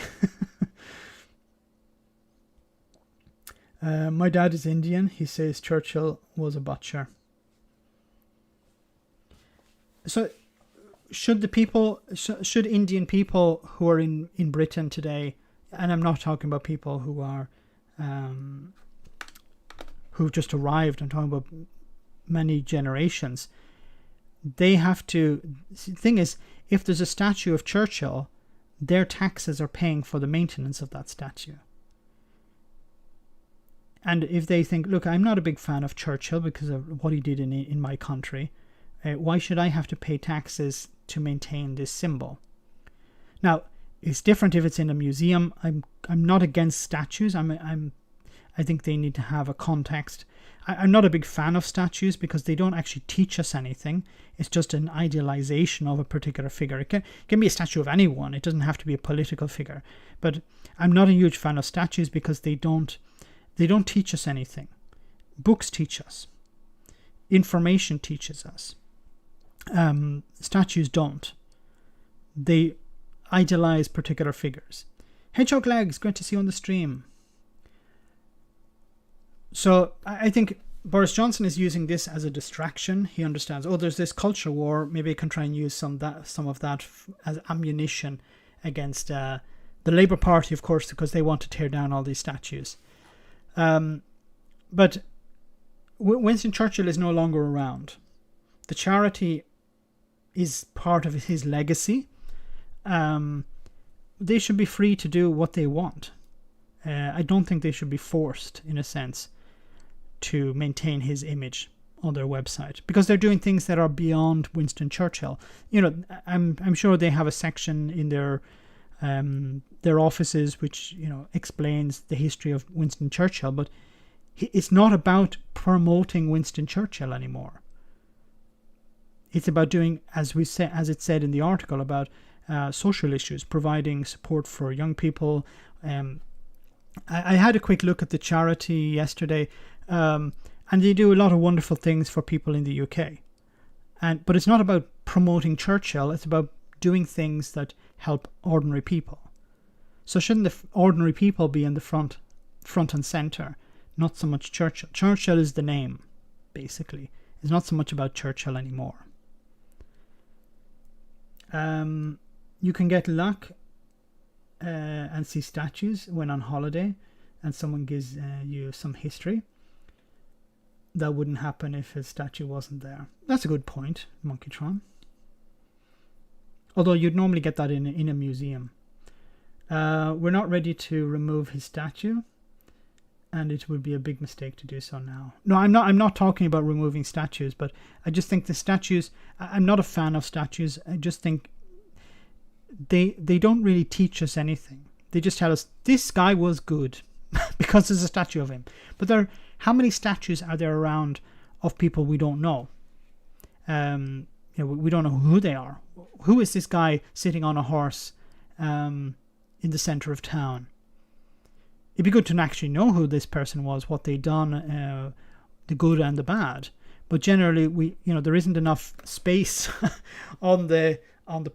My dad is Indian. He says Churchill was a butcher. So should Indian people who are in Britain today, and I'm not talking about people who are who've just arrived, I'm talking about many generations, they have to, the thing is, if there's a statue of Churchill, their taxes are paying for the maintenance of that statue. And if they think, look, I'm not a big fan of Churchill because of what he did in my country, why should I have to pay taxes to maintain this symbol? Now, it's different if it's in a museum. I'm not against statues. I think they need to have a context. I'm not a big fan of statues because they don't actually teach us anything. It's just an idealization of a particular figure. It can be a statue of anyone. It doesn't have to be a political figure. But I'm not a huge fan of statues because they don't teach us anything. Books teach us. Information teaches us. Statues don't. They idealize particular figures. Hedgehog Legs, great to see you on the stream. So I think Boris Johnson is using this as a distraction. He understands, there's this culture war. Maybe I can try and use some of that as ammunition against the Labour Party, of course, because they want to tear down all these statues. But Winston Churchill is no longer around. The charity is part of his legacy. They should be free to do what they want. I don't think they should be forced, in a sense, to maintain his image on their website, because they're doing things that are beyond Winston Churchill. I'm sure they have a section in their offices which explains the history of Winston Churchill, but it's not about promoting Winston Churchill anymore. It's about doing, as it said in the article, about social issues, providing support for young people. I had a quick look at the charity yesterday, and they do a lot of wonderful things for people in the UK. But it's not about promoting Churchill, it's about doing things that help ordinary people. So shouldn't the ordinary people be in the front and centre, not so much Churchill? Churchill is the name, basically. It's not so much about Churchill anymore. You can get luck and see statues when on holiday and someone gives you some history. That wouldn't happen if his statue wasn't there. That's a good point, Monkeytron. Although you'd normally get that in a museum. We're not ready to remove his statue, and it would be a big mistake to do so now. No, I'm not talking about removing statues, but I just think the statues, I'm not a fan of statues. I just think they don't really teach us anything. They just tell us this guy was good because there's a statue of him. But how many statues are there around of people we don't know? We don't know who they are. Who is this guy sitting on a horse in the center of town? It'd be good to actually know who this person was, what they'd done, the good and the bad. But generally, there isn't enough space on the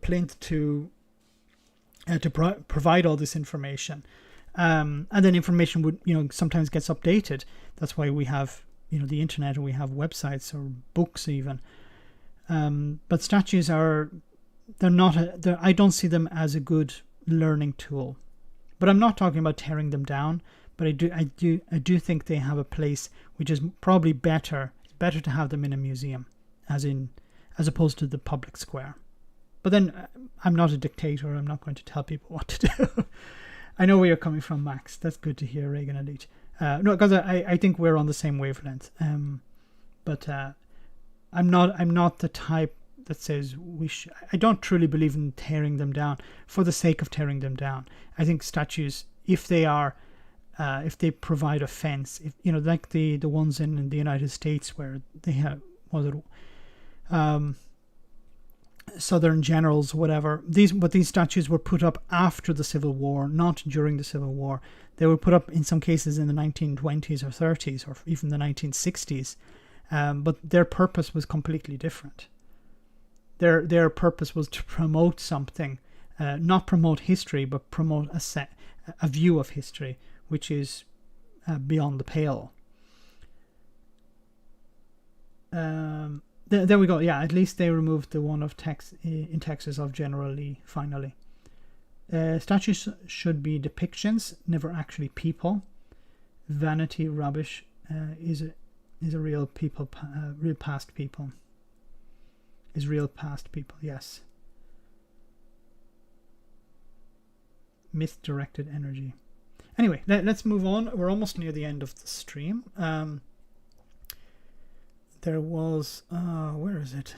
plinth to provide all this information, and then information would sometimes gets updated. That's why we have the internet, or we have websites or books even. But statues they're not. I don't see them as a good learning tool. But I'm not talking about tearing them down. But I do think they have a place which is probably better. It's better to have them in a museum, as opposed to the public square. But then I'm not a dictator. I'm not going to tell people what to do. I know where you're coming from, Max. That's good to hear, Reagan Elite. No, because I think we're on the same wavelength. But I'm not the type that says I don't truly believe in tearing them down for the sake of tearing them down. I think statues, if they provide a fence, like the ones in the United States where they have Southern generals, whatever. These statues were put up after the Civil War, not during the Civil War. They were put up in some cases in the 1920s or 30s or even the 1960s, but their purpose was completely different. Their purpose was to promote something, not promote history, but promote a view of history, which is beyond the pale. There we go. Yeah, at least they removed the one of in Texas of General Lee, finally. Statues should be depictions, never actually people. Vanity rubbish is a real people, real past people. Is real past people, yes. Misdirected energy. Anyway, let's move on. We're almost near the end of the stream. There was... where is it?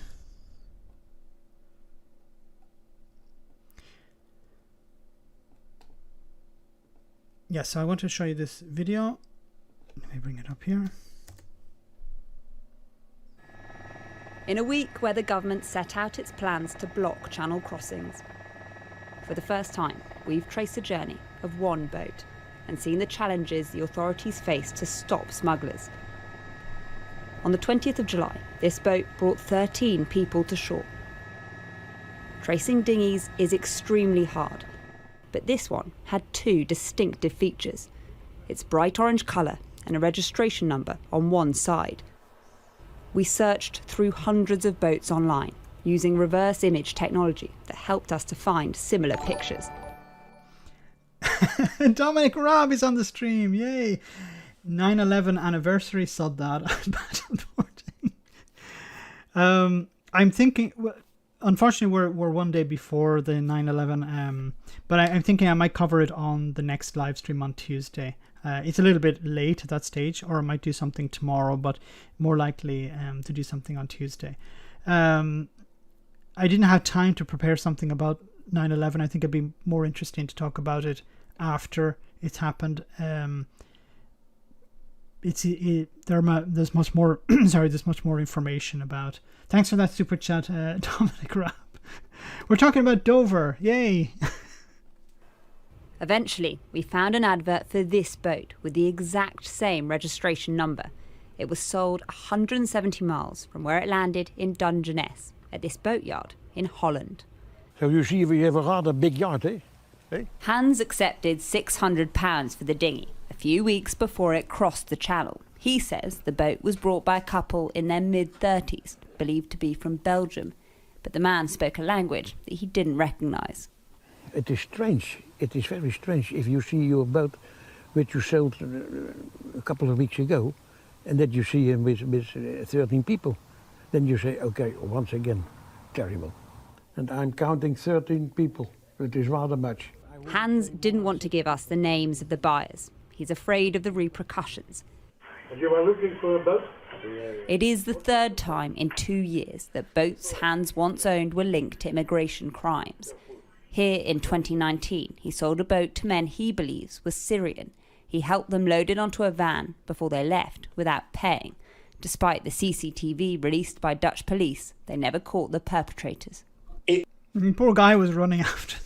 Yes, so I want to show you this video. Let me bring it up here. In a week where the government set out its plans to block channel crossings, for the first time, we've traced the journey of one boat and seen the challenges the authorities face to stop smugglers. On the 20th of July, this boat brought 13 people to shore. Tracing dinghies is extremely hard, but this one had two distinctive features: its bright orange colour and a registration number on one side. We searched through hundreds of boats online using reverse image technology that helped us to find similar pictures. Dominic Raab is on the stream, yay! 9/11 anniversary, sod that. I'm thinking, unfortunately we're one day before the 9/11, but I'm thinking I might cover it on the next live stream on Tuesday. It's a little bit late at that stage, or I might do something tomorrow, but more likely to do something on Tuesday. I didn't have time to prepare something about 9/11. I think it'd be more interesting to talk about it after it's happened. There's much more there's much more information about. Thanks for that super chat, Dominic Raab. We're talking about Dover, yay. Eventually, we found an advert for this boat with the exact same registration number. It was sold 170 miles from where it landed in Dungeness at this boatyard in Holland. So you see, we have a rather big yard, eh? Hans accepted £600 for the dinghy a few weeks before it crossed the channel. He says the boat was brought by a couple in their mid-30s, believed to be from Belgium, but the man spoke a language that he didn't recognise. It is strange. It is very strange if you see your boat which you sold a couple of weeks ago, and that you see him with 13 people. Then you say, okay, once again, terrible. And I'm counting 13 people. It is rather much. Hans didn't want to give us the names of the buyers. He's afraid of the repercussions. And you are looking for a boat? It is the third time in 2 years that boats Hans once owned were linked to immigration crimes. Here in 2019, he sold a boat to men he believes were Syrian. He helped them load it onto a van before they left without paying. Despite the CCTV released by Dutch police, they never caught the perpetrators. Poor guy was running after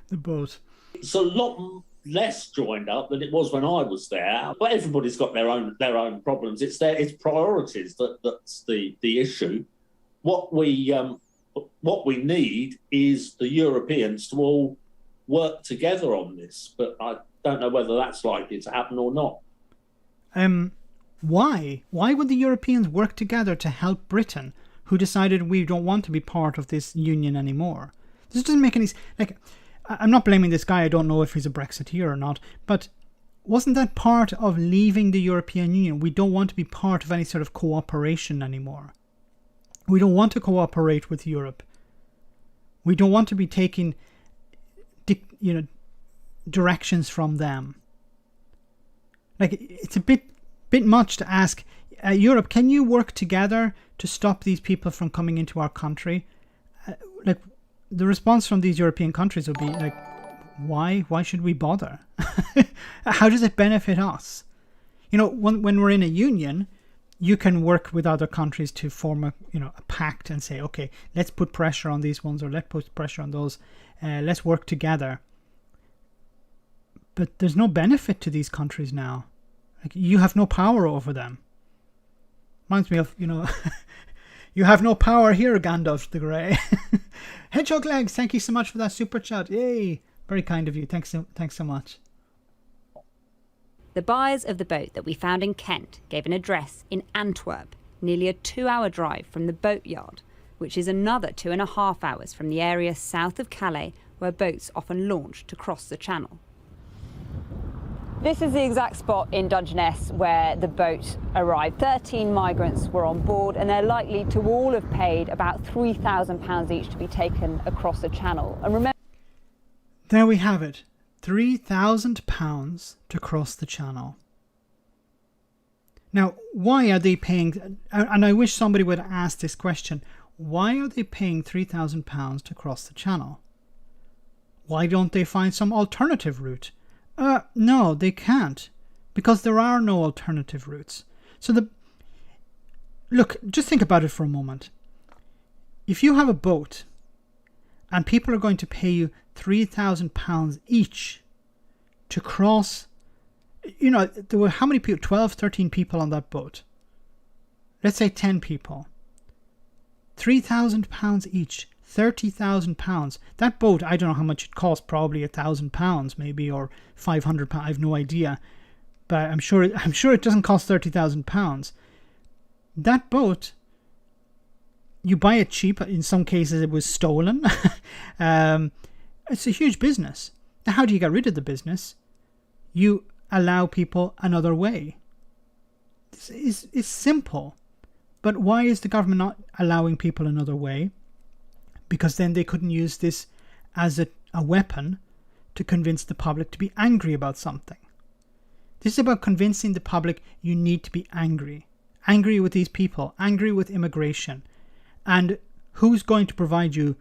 the boat. It's a lot less joined up than it was when I was there, but everybody's got their own problems. It's priorities that's the issue. What we need is the Europeans to all work together on this, but I don't know whether that's likely to happen or not. Why? Why would the Europeans work together to help Britain, who decided we don't want to be part of this union anymore? This doesn't make any... I'm not blaming this guy. I don't know if he's a Brexiteer or not, but wasn't that part of leaving the European Union? We don't want to be part of any sort of cooperation anymore. We don't want to cooperate with Europe. We don't want to be taking, directions from them. It's a bit much to ask Europe, can you work together to stop these people from coming into our country? The response from these European countries would be why should we bother? How does it benefit us? When we're in a union, you can work with other countries to form a pact and say, okay, let's put pressure on these ones, or let's put pressure on those. Let's work together. But there's no benefit to these countries now. You have no power over them. Reminds me of, you have no power here, Gandalf the Grey. Hedgehog Legs, thank you so much for that super chat. Yay! Very kind of you. Thanks so much. The buyers of the boat that we found in Kent gave an address in Antwerp. nearly a 2-hour drive from the boatyard, which is another 2.5 hours from the area south of Calais where boats often launch to cross the channel. This is the exact spot in Dungeness where the boat arrived. 13 migrants were on board and they're likely to all have paid about £3,000 each to be taken across the channel. And remember, there we have it, £3,000 to cross the channel. Now, why are they paying, and I wish somebody would ask this question, why are they paying £3,000 to cross the channel? Why don't they find some alternative route? No, they can't, because there are no alternative routes. So look, just think about it for a moment. If you have a boat and people are going to pay you £3,000 each to cross, you know, there were how many people? 12, 13 people on that boat. Let's say 10 people. £3,000 each. £30,000. That boat, I don't know how much it cost, probably £1,000 maybe, or £500. I have no idea, but I'm sure it doesn't cost £30,000. That boat, you buy it cheap. In some cases, it was stolen. It's a huge business. Now, how do you get rid of the business? You allow people another way. This is simple, but why is the government not allowing people another way? Because then they couldn't use this as a weapon to convince the public to be angry about something. This is about convincing the public you need to be angry. Angry with these people, angry with immigration. And who's going to provide you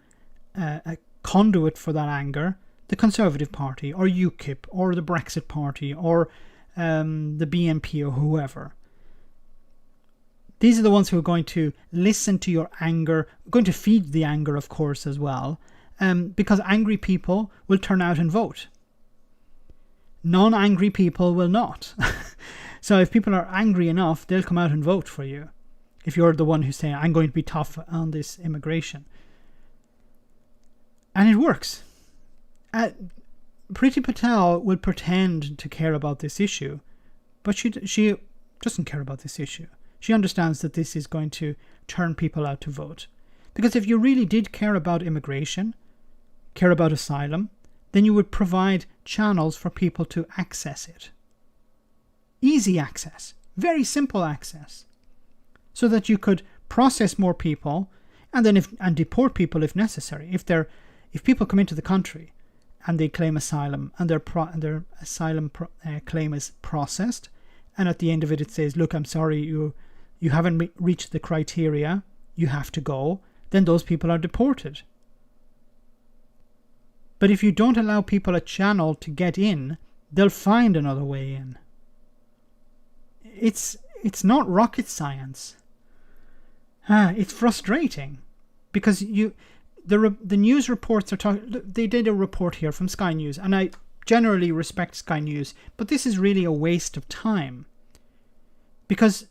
a conduit for that anger? The Conservative Party, or UKIP, or the Brexit Party, or the BNP, or whoever. These are the ones who are going to listen to your anger, going to feed the anger, of course, as well, because angry people will turn out and vote. Non-angry people will not. So if people are angry enough, they'll come out and vote for you. If you're the one who's saying, I'm going to be tough on this immigration. And it works. Priti Patel will pretend to care about this issue, but she doesn't care about this issue. She understands that this is going to turn people out to vote. Because if you really did care about immigration, care about asylum, then you would provide channels for people to access it. Easy access. Very simple access. So that you could process more people and then deport people if necessary. If people come into the country and they claim asylum and their asylum claim is processed, and at the end of it says, look, I'm sorry, you haven't reached the criteria, you have to go, then those people are deported. But if you don't allow people a channel to get in, they'll find another way in. It's not rocket science. It's frustrating because the news reports are talking. They did a report here from Sky News, and I generally respect Sky News, but this is really a waste of time because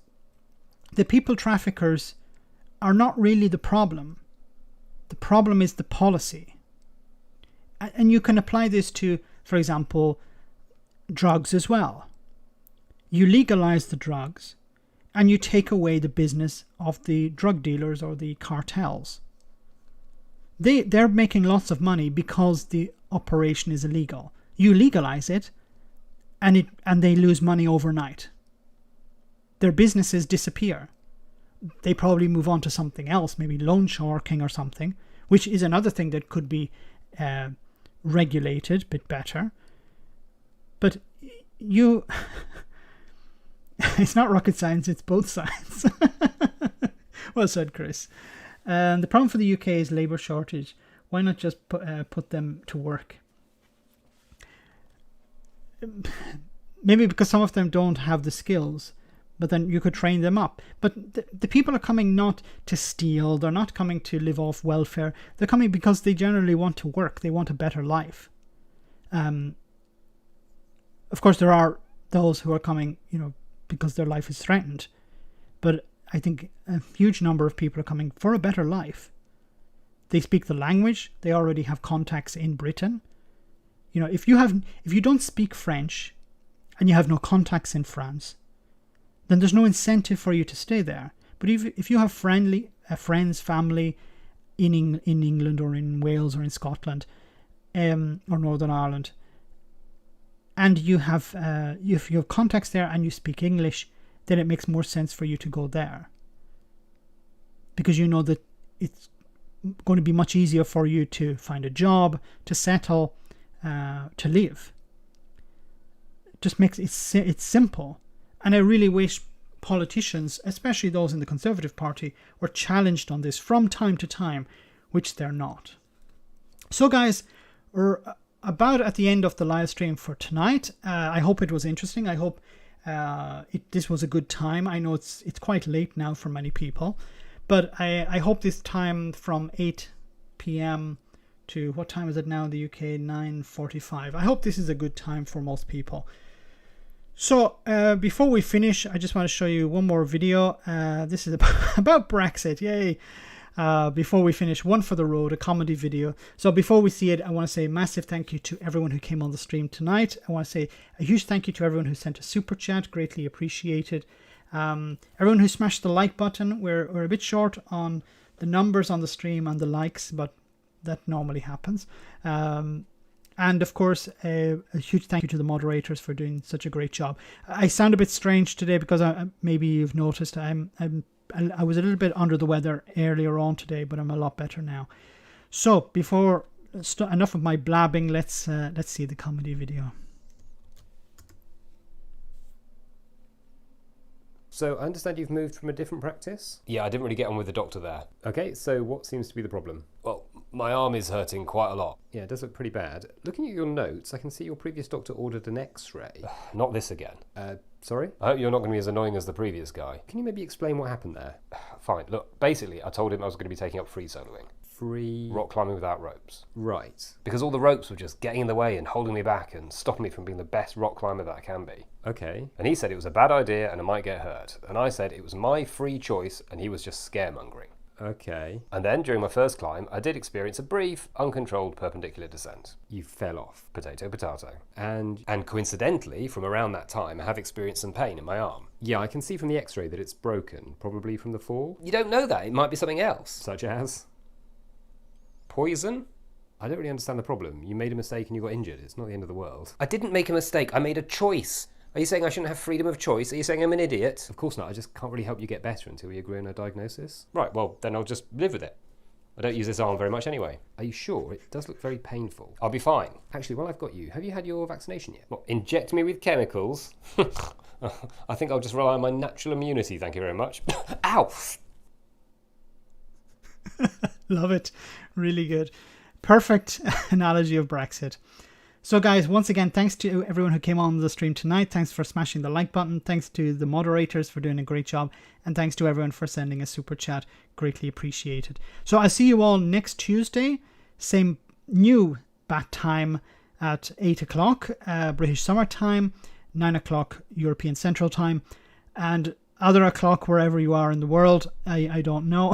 the people traffickers are not really the problem. The problem is the policy. And you can apply this to, for example, drugs as well. You legalize the drugs and you take away the business of the drug dealers or the cartels. They're making lots of money because the operation is illegal. You legalize it and they lose money overnight. Their businesses disappear. They probably move on to something else, maybe loan sharking or something, which is another thing that could be regulated a bit better. But it's not rocket science, it's both science. Well said, Chris. The problem for the UK is labour shortage. Why not just put them to work? Maybe because some of them don't have the skills, but then you could train them up. But the people are coming not to steal, they're not coming to live off welfare, they're coming because they generally want to work, they want a better life. Of course there are those who are coming, because their life is threatened, but I think a huge number of people are coming for a better life. They speak the language, they already have contacts in Britain. If you don't speak French and you have no contacts in France, then there's no incentive for you to stay there. But But if you have friends, family in England or in Wales or in Scotland or Northern Ireland, and you have contacts there and you speak English, then it makes more sense for you to go there, because you know that it's going to be much easier for you to find a job, to settle, to live. Just makes it's simple. And I really wish politicians, especially those in the Conservative Party, were challenged on this from time to time, which they're not. So guys, we're about at the end of the live stream for tonight. I hope it was interesting. I hope this was a good time. I know it's quite late now for many people, but I hope this time from 8 p.m. to what time is it now in the UK? 9:45. I hope this is a good time for most people. So before we finish, I just want to show you one more video. This is about Brexit. Yay! Before we finish, one for the road, a comedy video. So before we see it, I want to say a massive thank you to everyone who came on the stream tonight. I want to say a huge thank you to everyone who sent a super chat, greatly appreciated. Everyone who smashed the like button. We're a bit short on the numbers on the stream and the likes, but that normally happens. And of course, a huge thank you to the moderators for doing such a great job. I sound a bit strange today because maybe you've noticed I was a little bit under the weather earlier on today, but I'm a lot better now. So before enough of my blabbing, let's see the comedy video. So I understand you've moved from a different practice? Yeah, I didn't really get on with the doctor there. Okay, so what seems to be the problem? Well, my arm is hurting quite a lot. Yeah, it does look pretty bad. Looking at your notes, I can see your previous doctor ordered an X-ray. Not this again. Sorry? I hope you're not going to be as annoying as the previous guy. Can you maybe explain what happened there? Fine. Look, basically, I told him I was going to be taking up free soloing. Free... rock climbing without ropes. Right. Because all the ropes were just getting in the way and holding me back and stopping me from being the best rock climber that I can be. Okay. And he said it was a bad idea and I might get hurt. And I said it was my free choice and he was just scaremongering. Okay. And then, during my first climb, I did experience a brief, uncontrolled perpendicular descent. You fell off. Potato, potato. And coincidentally, from around that time, I have experienced some pain in my arm. Yeah, I can see from the X-ray that it's broken, probably from the fall. You don't know that. It might be something else. Such as? Poison? I don't really understand the problem. You made a mistake and you got injured. It's not the end of the world. I didn't make a mistake. I made a choice. Are you saying I shouldn't have freedom of choice? Are you saying I'm an idiot? Of course not. I just can't really help you get better until we agree on a diagnosis. Right, well, then I'll just live with it. I don't use this arm very much anyway. Are you sure? It does look very painful. I'll be fine. Actually, while I've got you, have you had your vaccination yet? What, inject me with chemicals? I think I'll just rely on my natural immunity, thank you very much. Ow! Love it. Really good. Perfect analogy of Brexit. So guys, once again, thanks to everyone who came on the stream tonight. Thanks for smashing the like button. Thanks to the moderators for doing a great job. And thanks to everyone for sending a super chat. Greatly appreciated. So I'll see you all next Tuesday. Same new bat time at 8 o'clock British Summer Time, 9 o'clock European Central Time, and other o'clock wherever you are in the world. I don't know.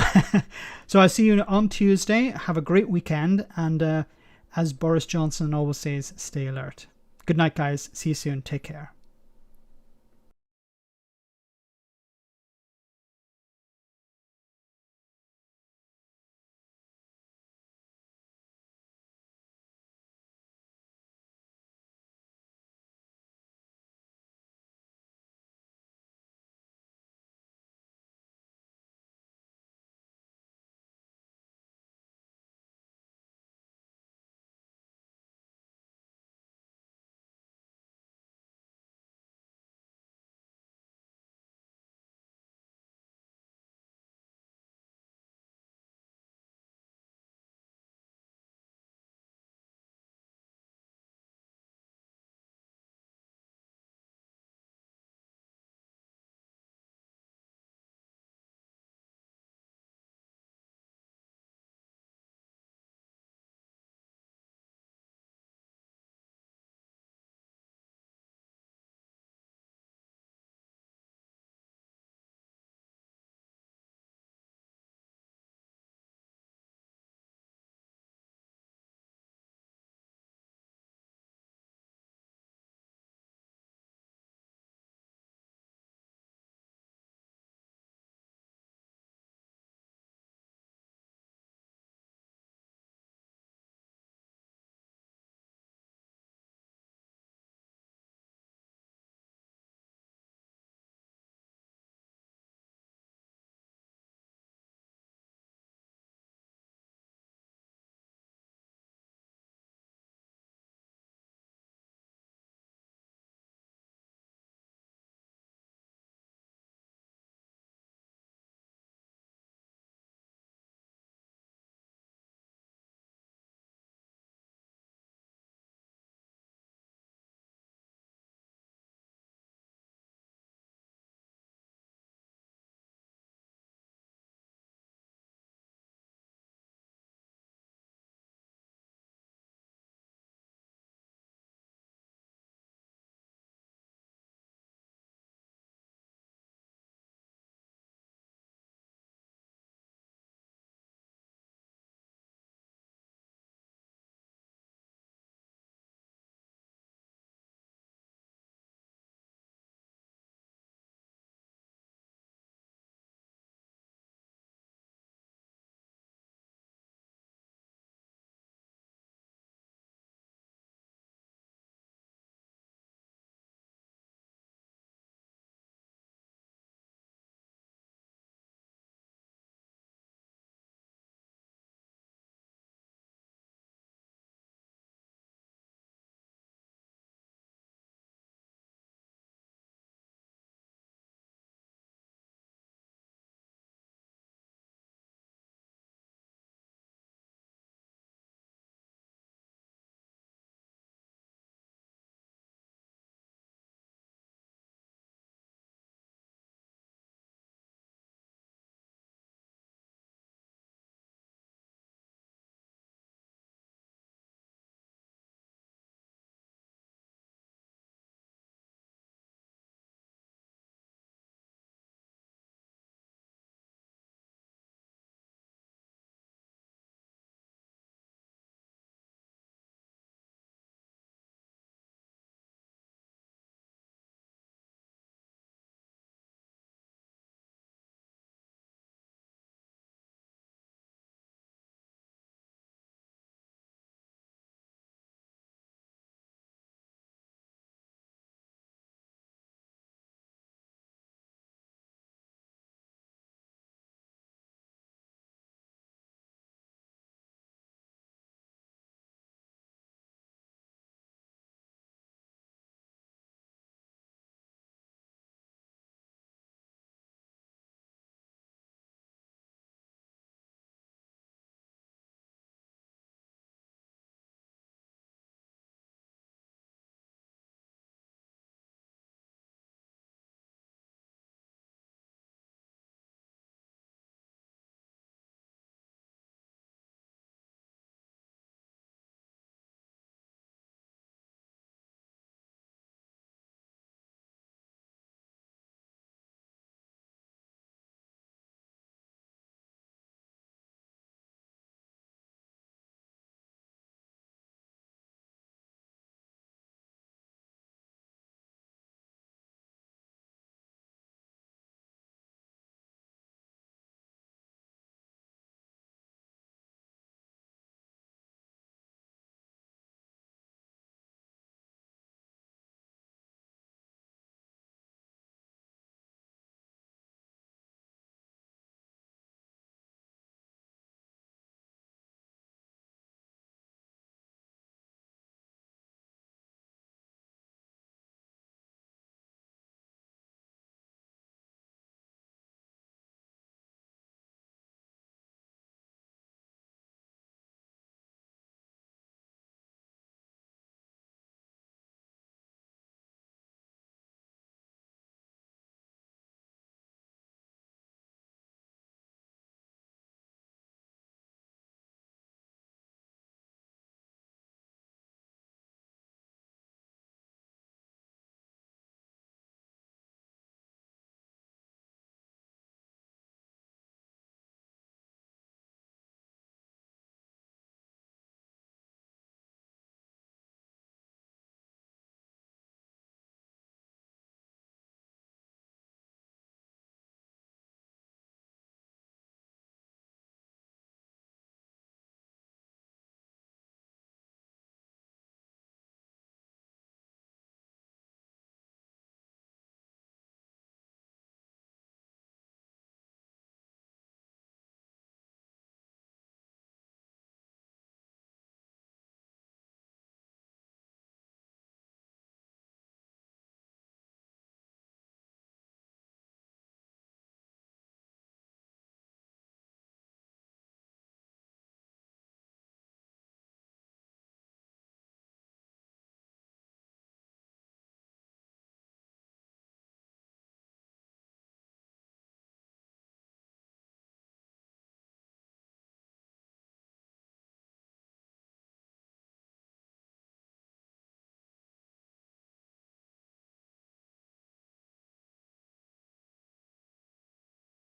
So I'll see you on Tuesday. Have a great weekend. And as Boris Johnson always says, stay alert. Good night, guys. See you soon. Take care.